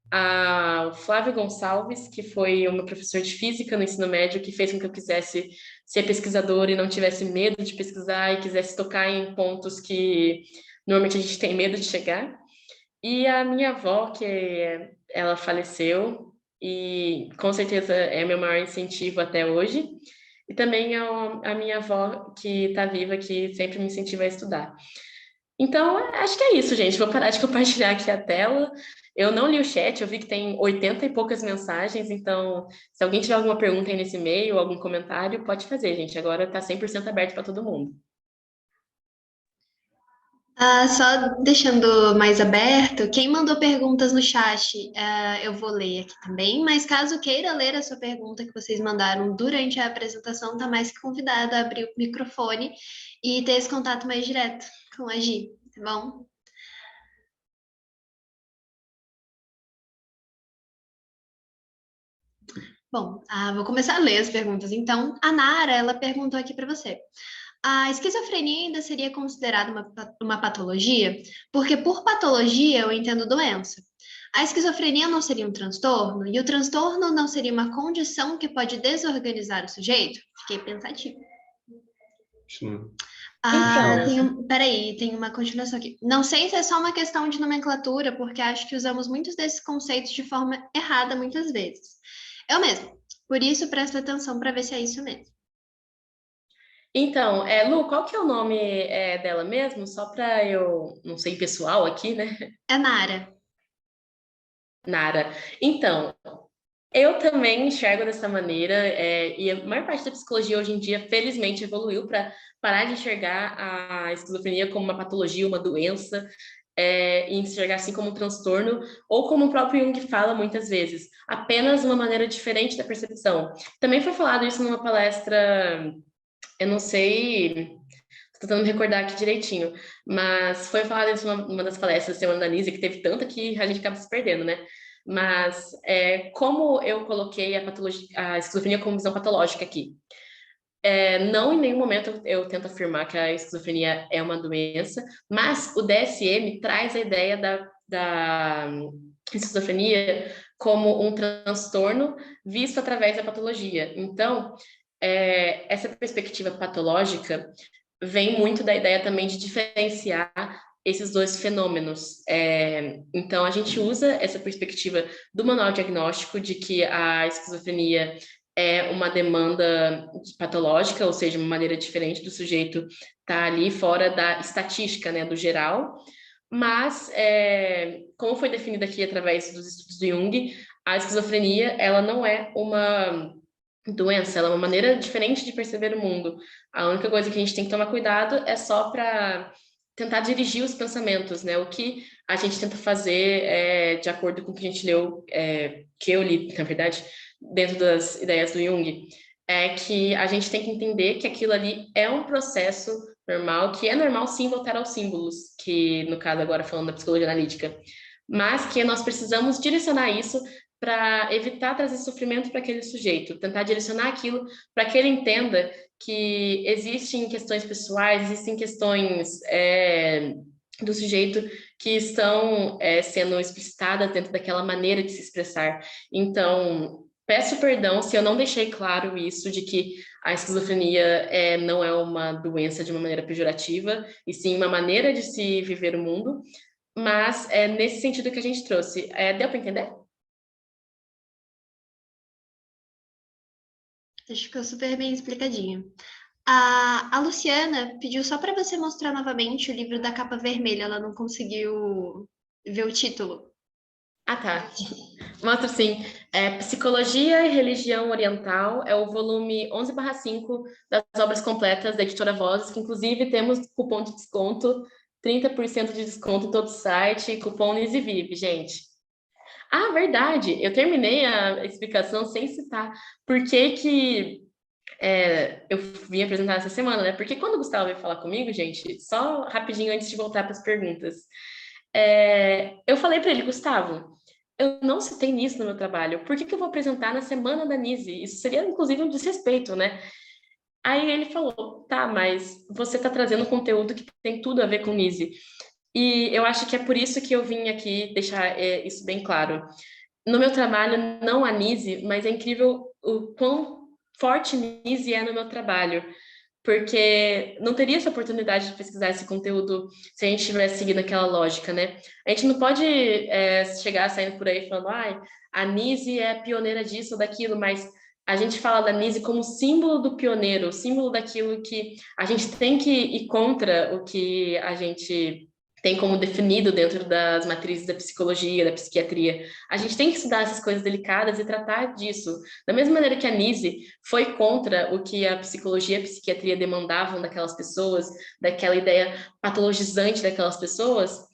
Speaker 1: a Flávio Gonçalves, que foi uma professora de física no ensino médio, que fez com que eu quisesse ser pesquisadora e não tivesse medo de pesquisar e quisesse tocar em pontos que normalmente a gente tem medo de chegar. E a minha avó, que ela faleceu e com certeza é meu maior incentivo até hoje. E também a minha avó, que está viva, que sempre me incentiva a estudar. Então, acho que é isso, gente. Vou parar de compartilhar aqui a tela. Eu não li o chat, eu vi que tem 80 e poucas mensagens, então, se alguém tiver alguma pergunta aí nesse e-mail, algum comentário, pode fazer, gente. Agora está 100% aberto para todo mundo.
Speaker 3: Só deixando mais aberto, quem mandou perguntas no chat, eu vou ler aqui também, mas caso queira ler a sua pergunta que vocês mandaram durante a apresentação, está mais que convidado a abrir o microfone e ter esse contato mais direto com a Gi, tá bom? Bom, vou começar a ler as perguntas. Então, a Nara, ela perguntou aqui para você. A esquizofrenia ainda seria considerada uma patologia? Porque por patologia eu entendo doença. A esquizofrenia não seria um transtorno? E o transtorno não seria uma condição que pode desorganizar o sujeito? Fiquei pensativa.
Speaker 2: Sim.
Speaker 1: Então,
Speaker 3: Peraí, tem uma continuação aqui. Não sei se é só uma questão de nomenclatura, porque acho que usamos muitos desses conceitos de forma errada muitas vezes. Eu mesmo. Por isso, presta atenção para ver se é isso mesmo.
Speaker 1: então, Lu, qual que é o nome dela mesmo? Só para eu, não sei, pessoal aqui, né?
Speaker 3: É Nara.
Speaker 1: Nara. Então, eu também enxergo dessa maneira, e a maior parte da psicologia hoje em dia, felizmente, evoluiu para parar de enxergar a esquizofrenia como uma patologia, uma doença, e enxergar assim como um transtorno, ou como o próprio Jung fala muitas vezes, apenas uma maneira diferente da percepção. Também foi falado isso numa palestra, eu não sei, tô tentando me recordar aqui direitinho, mas foi falado isso numa das palestras da Semana da Nise, que teve tanta que a gente acaba se perdendo, né? Mas como eu coloquei a esquizofrenia como visão patológica aqui, não em nenhum momento eu tento afirmar que a esquizofrenia é uma doença, mas o DSM traz a ideia da esquizofrenia como um transtorno visto através da patologia. Então, essa perspectiva patológica vem muito da ideia também de diferenciar esses dois fenômenos. Então, a gente usa essa perspectiva do manual diagnóstico de que a esquizofrenia é uma demanda patológica, ou seja, uma maneira diferente do sujeito estar ali fora da estatística, né, do geral. Mas, como foi definido aqui através dos estudos do Jung, a esquizofrenia ela não é uma doença, ela é uma maneira diferente de perceber o mundo. A única coisa que a gente tem que tomar cuidado é só para tentar dirigir os pensamentos, né? O que a gente tenta fazer de acordo com o que a gente leu, que eu li, na verdade, dentro das ideias do Jung, é que a gente tem que entender que aquilo ali é um processo normal, que é normal sim voltar aos símbolos, que no caso agora falando da psicologia analítica, mas que nós precisamos direcionar isso para evitar trazer sofrimento para aquele sujeito, tentar direcionar aquilo para que ele entenda que existem questões pessoais, existem questões do sujeito que estão sendo explicitadas dentro daquela maneira de se expressar. Então, peço perdão se eu não deixei claro isso, de que a esquizofrenia não é uma doença de uma maneira pejorativa, e sim uma maneira de se viver o mundo, mas é nesse sentido que a gente trouxe. Deu para entender?
Speaker 3: Acho que ficou super bem explicadinho. A Luciana pediu só para você mostrar novamente o livro da capa vermelha. Ela não conseguiu ver o título.
Speaker 1: Ah, tá. Mostro sim. Psicologia e Religião Oriental é o volume 11/5 das obras completas da editora Vozes, que inclusive temos cupom de desconto, 30% de desconto em todo o site, cupom NISEVIVE, gente. Ah, verdade, eu terminei a explicação sem citar por que eu vim apresentar essa semana, né? Porque quando o Gustavo veio falar comigo, gente, só rapidinho antes de voltar para as perguntas, eu falei para ele, Gustavo, eu não citei nisso no meu trabalho, por que eu vou apresentar na semana da Nise? Isso seria, inclusive, um desrespeito, né? Aí ele falou, tá, mas você está trazendo conteúdo que tem tudo a ver com Nise. E eu acho que é por isso que eu vim aqui deixar isso bem claro. No meu trabalho não há Nise, mas é incrível o quão forte Nise é no meu trabalho, porque não teria essa oportunidade de pesquisar esse conteúdo se a gente tivesse seguido aquela lógica, né? A gente não pode chegar saindo por aí falando, a Nise é pioneira disso ou daquilo, mas a gente fala da Nise como símbolo do pioneiro, símbolo daquilo que a gente tem que ir contra o que a gente tem como definido dentro das matrizes da psicologia, da psiquiatria. A gente tem que estudar essas coisas delicadas e tratar disso. Da mesma maneira que a Nise foi contra o que a psicologia e a psiquiatria demandavam daquelas pessoas, daquela ideia patologizante daquelas pessoas,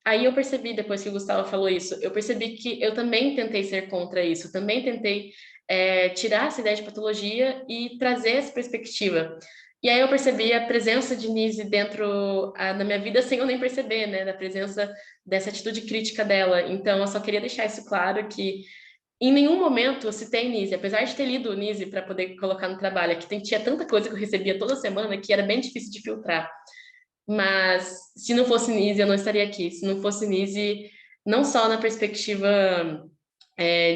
Speaker 1: aí eu percebi, depois que o Gustavo falou isso, eu percebi que eu também tentei ser contra isso, também tentei tirar essa ideia de patologia e trazer essa perspectiva. E aí eu percebi a presença de Nise dentro da minha vida sem eu nem perceber, né? Da presença dessa atitude crítica dela. Então, eu só queria deixar isso claro, que Em nenhum momento eu citei Nise, apesar de ter lido o Nise para poder colocar no trabalho, aqui tinha tanta coisa que eu recebia toda semana que era bem difícil de filtrar. Mas se não fosse Nise, eu não estaria aqui. Se não fosse Nise, não só na perspectiva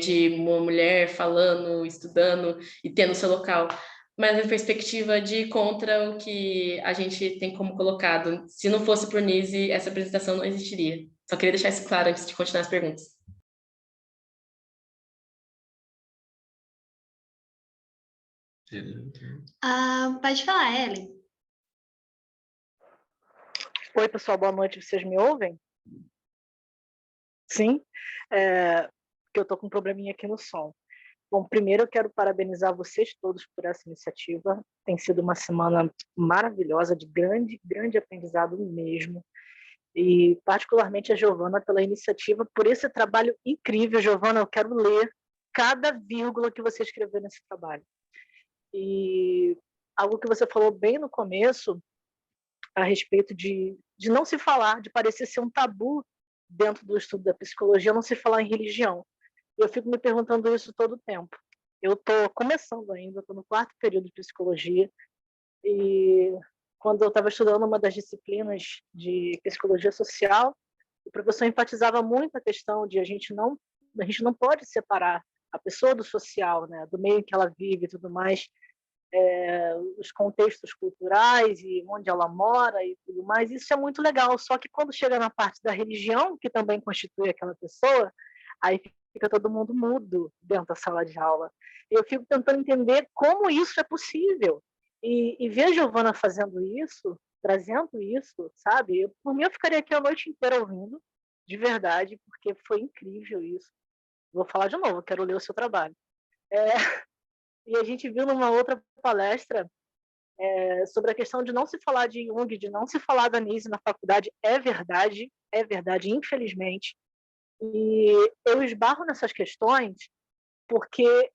Speaker 1: de uma mulher falando, estudando e tendo seu local, mas na perspectiva de contra o que a gente tem como colocado. Se não fosse por Nise, essa apresentação não existiria. Só queria deixar isso claro antes de continuar as perguntas.
Speaker 3: Pode falar, Ellen.
Speaker 4: Oi, pessoal, boa noite. Vocês me ouvem? Sim? Porque eu estou com um probleminha aqui no som. Bom, primeiro eu quero parabenizar vocês todos por essa iniciativa. Tem sido uma semana maravilhosa, de grande, grande aprendizado mesmo. E particularmente a Giovana pela iniciativa, por esse trabalho incrível. Giovana, eu quero ler cada vírgula que você escreveu nesse trabalho. E algo que você falou bem no começo, a respeito de não se falar, de parecer ser um tabu dentro do estudo da psicologia, não se falar em religião. Eu fico me perguntando isso todo o tempo. Eu estou começando ainda, estou no 4º período de psicologia, e quando eu estava estudando uma das disciplinas de psicologia social, o professor enfatizava muito a questão de a gente não pode separar a pessoa do social, né, do meio em que ela vive e tudo mais, os contextos culturais e onde ela mora e tudo mais. Isso é muito legal, só que quando chega na parte da religião, que também constitui aquela pessoa, aí fica todo mundo mudo dentro da sala de aula. Eu fico tentando entender como isso é possível. E ver a Giovana fazendo isso, trazendo isso, sabe? Por mim, eu ficaria aqui a noite inteira ouvindo, de verdade, porque foi incrível isso. Vou falar de novo, quero ler o seu trabalho. E a gente viu numa outra palestra sobre a questão de não se falar de Jung, de não se falar da Nise na faculdade. É verdade, infelizmente. E eu esbarro nessas questões porque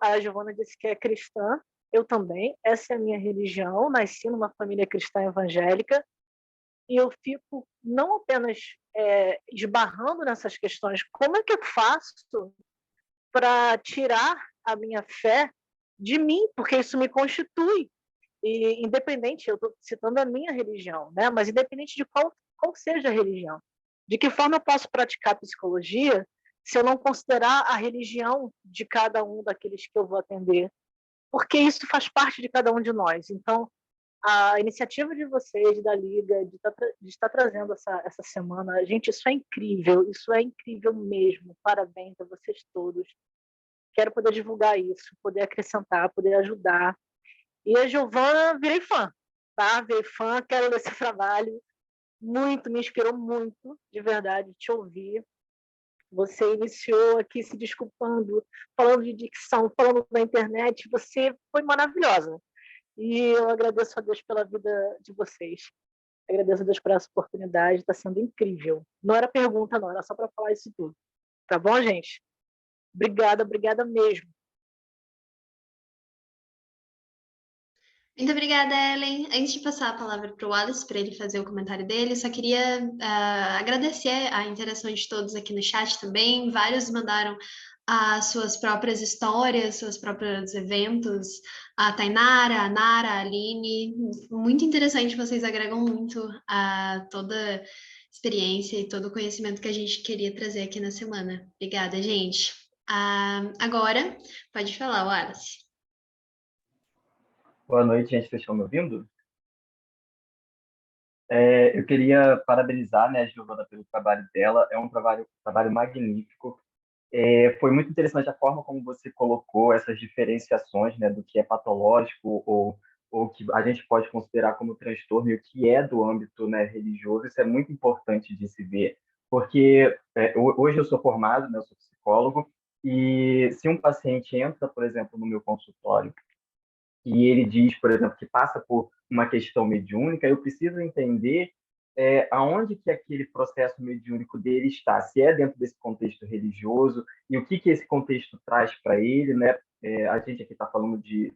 Speaker 4: a Giovana disse que é cristã, eu também, essa é a minha religião, nasci numa família cristã evangélica, e eu fico não apenas esbarrando nessas questões, como é que eu faço para tirar a minha fé de mim, porque isso me constitui. E independente, eu estou citando a minha religião, né? Mas independente de qual seja a religião, de que forma eu posso praticar psicologia se eu não considerar a religião de cada um daqueles que eu vou atender? Porque isso faz parte de cada um de nós. Então, a iniciativa de vocês, da Liga, de estar trazendo essa semana, gente, isso é incrível mesmo. Parabéns a vocês todos. Quero poder divulgar isso, poder acrescentar, poder ajudar. E a Giovana, virei fã, tá? Virei fã, quero ler esse trabalho. Muito, me inspirou muito, de verdade, te ouvir. Você iniciou aqui se desculpando, falando de dicção, falando da internet. Você foi maravilhosa. E eu agradeço a Deus pela vida de vocês. Agradeço a Deus por essa oportunidade, está sendo incrível. Não era pergunta, não, era só para falar isso tudo. Tá bom, gente? Obrigada mesmo.
Speaker 3: Muito obrigada, Ellen. Antes de passar a palavra para o Wallace, para ele fazer o comentário dele, só queria agradecer a interação de todos aqui no chat também. Vários mandaram as suas próprias histórias, seus próprios eventos. A Tainara, a Nara, a Aline. Muito interessante, vocês agregam muito a toda experiência e todo o conhecimento que a gente queria trazer aqui na semana. Obrigada, gente. Agora, pode falar, Wallace.
Speaker 5: Boa noite, gente. Vocês estão me ouvindo? Eu queria parabenizar, né, a Giovana pelo trabalho dela. É um trabalho magnífico. Foi muito interessante a forma como você colocou essas diferenciações, né, do que é patológico ou que a gente pode considerar como transtorno e o que é do âmbito, né, religioso. Isso é muito importante de se ver, porque hoje eu sou formado, né, eu sou psicólogo, e se um paciente entra, por exemplo, no meu consultório e ele diz, por exemplo, que passa por uma questão mediúnica, eu preciso entender aonde que aquele processo mediúnico dele está, se é dentro desse contexto religioso e o que esse contexto traz para ele, né? A gente aqui está falando de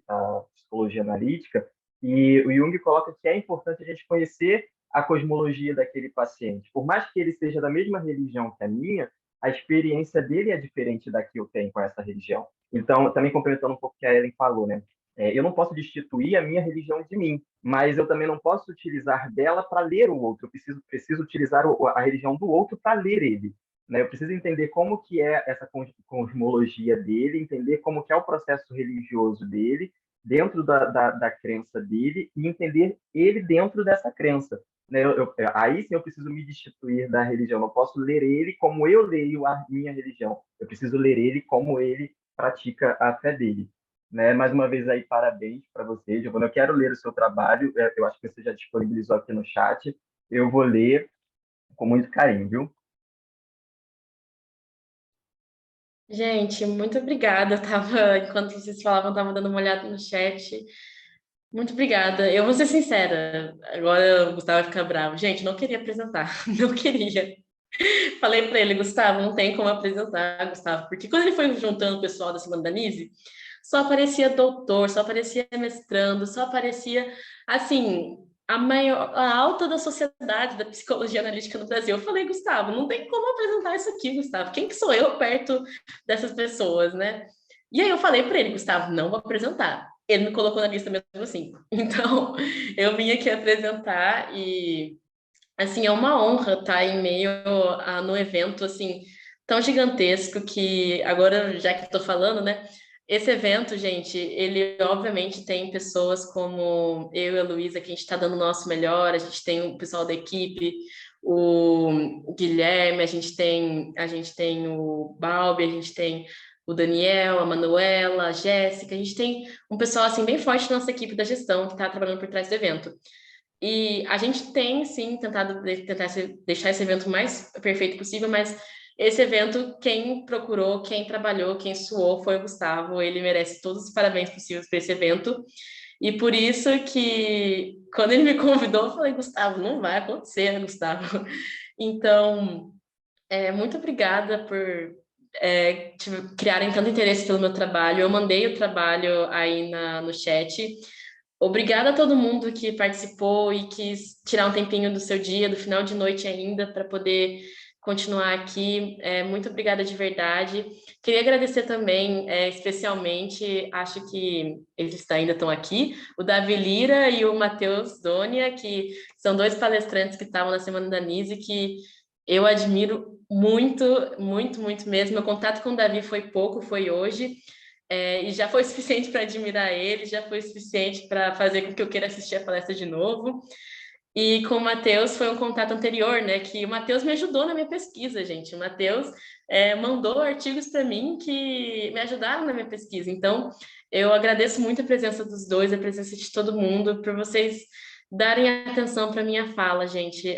Speaker 5: psicologia analítica e o Jung coloca que é importante a gente conhecer a cosmologia daquele paciente. Por mais que ele seja da mesma religião que a minha, a experiência dele é diferente da que eu tenho com essa religião. Então, também complementando um pouco o que a Ellen falou, né? Eu não posso destituir a minha religião de mim, mas eu também não posso utilizar dela para ler o outro. Eu preciso utilizar a religião do outro para ler ele, né? Eu preciso entender como que é essa cosmologia dele, entender como que é o processo religioso dele, dentro da crença dele, e entender ele dentro dessa crença, né? Aí sim eu preciso me destituir da religião. Eu não posso ler ele como eu leio a minha religião. Eu preciso ler ele como ele pratica a fé dele. Né? Mais uma vez aí, parabéns para você, Giovana. Eu quero ler o seu trabalho. Eu acho que você já disponibilizou aqui no chat. Eu vou ler com muito carinho, viu?
Speaker 1: Gente, muito obrigada. Enquanto vocês falavam, eu tava dando uma olhada no chat. Muito obrigada. Eu vou ser sincera, agora o Gustavo vai ficar bravo. Gente, não queria apresentar, não queria. Falei para ele, Gustavo, não tem como apresentar, Gustavo, porque quando ele foi juntando o pessoal da Semana da Nise, só aparecia doutor, só aparecia mestrando, só aparecia, assim, a alta da sociedade da psicologia analítica no Brasil. Eu falei, Gustavo, não tem como apresentar isso aqui, Gustavo. Quem que sou eu perto dessas pessoas, né? E aí eu falei para ele, Gustavo, não vou apresentar. Ele me colocou na lista mesmo assim. Então, eu vim aqui apresentar e assim, é uma honra estar em meio no evento, assim, tão gigantesco que, agora, já que estou falando, né, esse evento, gente, ele obviamente tem pessoas como eu e a Luísa, que a gente está dando o nosso melhor, a gente tem o pessoal da equipe, o Guilherme, a gente tem o Balbi, a gente tem o Daniel, a Manuela, a Jéssica, a gente tem um pessoal, assim, bem forte na nossa equipe da gestão, que está trabalhando por trás do evento. E a gente tem, sim, tentado deixar esse evento o mais perfeito possível, mas esse evento, quem procurou, quem trabalhou, quem suou foi o Gustavo. Ele merece todos os parabéns possíveis para esse evento. E por isso que, quando ele me convidou, eu falei, Gustavo, não vai acontecer, Gustavo. Então, muito obrigada por criarem tanto interesse pelo meu trabalho. Eu mandei o trabalho aí no chat. Obrigada a todo mundo que participou e quis tirar um tempinho do seu dia, do final de noite ainda, para poder continuar aqui. Muito obrigada de verdade. Queria agradecer também, especialmente, acho que eles ainda estão aqui, o Davi Lira e o Matheus Dônia, que são dois palestrantes que estavam na Semana da Nise, que eu admiro muito, muito, muito mesmo. Meu contato com o Davi foi pouco, foi hoje. E já foi suficiente para admirar ele, já foi suficiente para fazer com que eu queira assistir a palestra de novo. E com o Matheus foi um contato anterior, né? Que o Matheus me ajudou na minha pesquisa, gente. O Matheus mandou artigos para mim que me ajudaram na minha pesquisa. Então, eu agradeço muito a presença dos dois, a presença de todo mundo, por vocês darem atenção para minha fala, gente.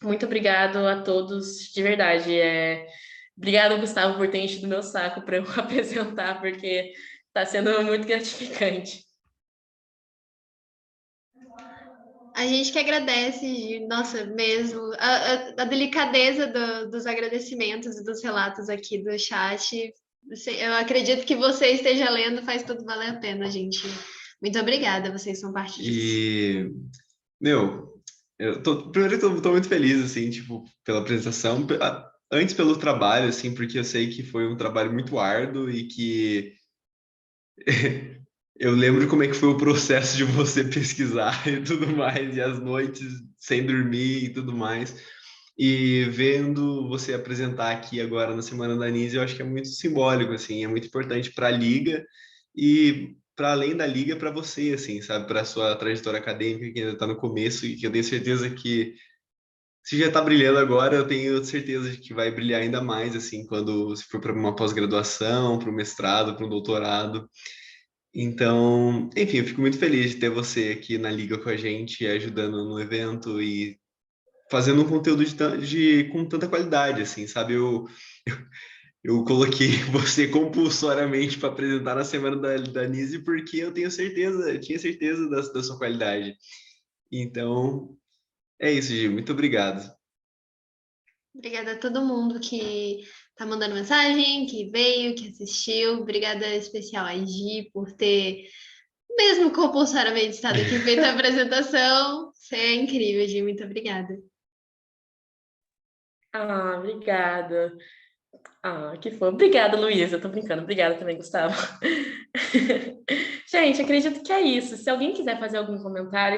Speaker 1: Muito obrigado a todos, de verdade. Obrigada, Gustavo, por ter enchido meu saco para eu apresentar, porque está sendo muito gratificante.
Speaker 3: A gente que agradece, Gi, nossa, mesmo, a delicadeza dos agradecimentos e dos relatos aqui do chat. Eu acredito que você esteja lendo, faz tudo valer a pena, gente. Muito obrigada, vocês são parte disso.
Speaker 2: E, meu, primeiro eu tô muito feliz, assim, tipo, pela apresentação, antes pelo trabalho, assim, porque eu sei que foi um trabalho muito árduo e que eu lembro como é que foi o processo de você pesquisar e tudo mais, e as noites sem dormir e tudo mais. E vendo você apresentar aqui agora na Semana da Nise, eu acho que é muito simbólico, assim, é muito importante para a Liga e para além da Liga, para você, assim, sabe, para a sua trajetória acadêmica, que ainda está no começo e que eu tenho certeza que se já está brilhando agora, eu tenho certeza de que vai brilhar ainda mais, assim, quando se for para uma pós-graduação, para um mestrado, para um doutorado. Então, enfim, eu fico muito feliz de ter você aqui na Liga com a gente, ajudando no evento e fazendo um conteúdo com tanta qualidade, assim, sabe? Eu coloquei você compulsoriamente para apresentar na Semana da Nise porque eu tinha certeza da sua qualidade. Então, é isso, Gi. Muito obrigado.
Speaker 3: Obrigada a todo mundo que tá mandando mensagem, que veio, que assistiu. Obrigada especial a Gi por ter, mesmo compulsoriamente, estado aqui feito a apresentação. Você é incrível, Gi. Muito obrigada.
Speaker 1: Ah, obrigada. Ah, que fofo. Obrigada, Luísa. Eu tô brincando. Obrigada também, Gustavo. Gente, acredito que é isso. Se alguém quiser fazer algum comentário,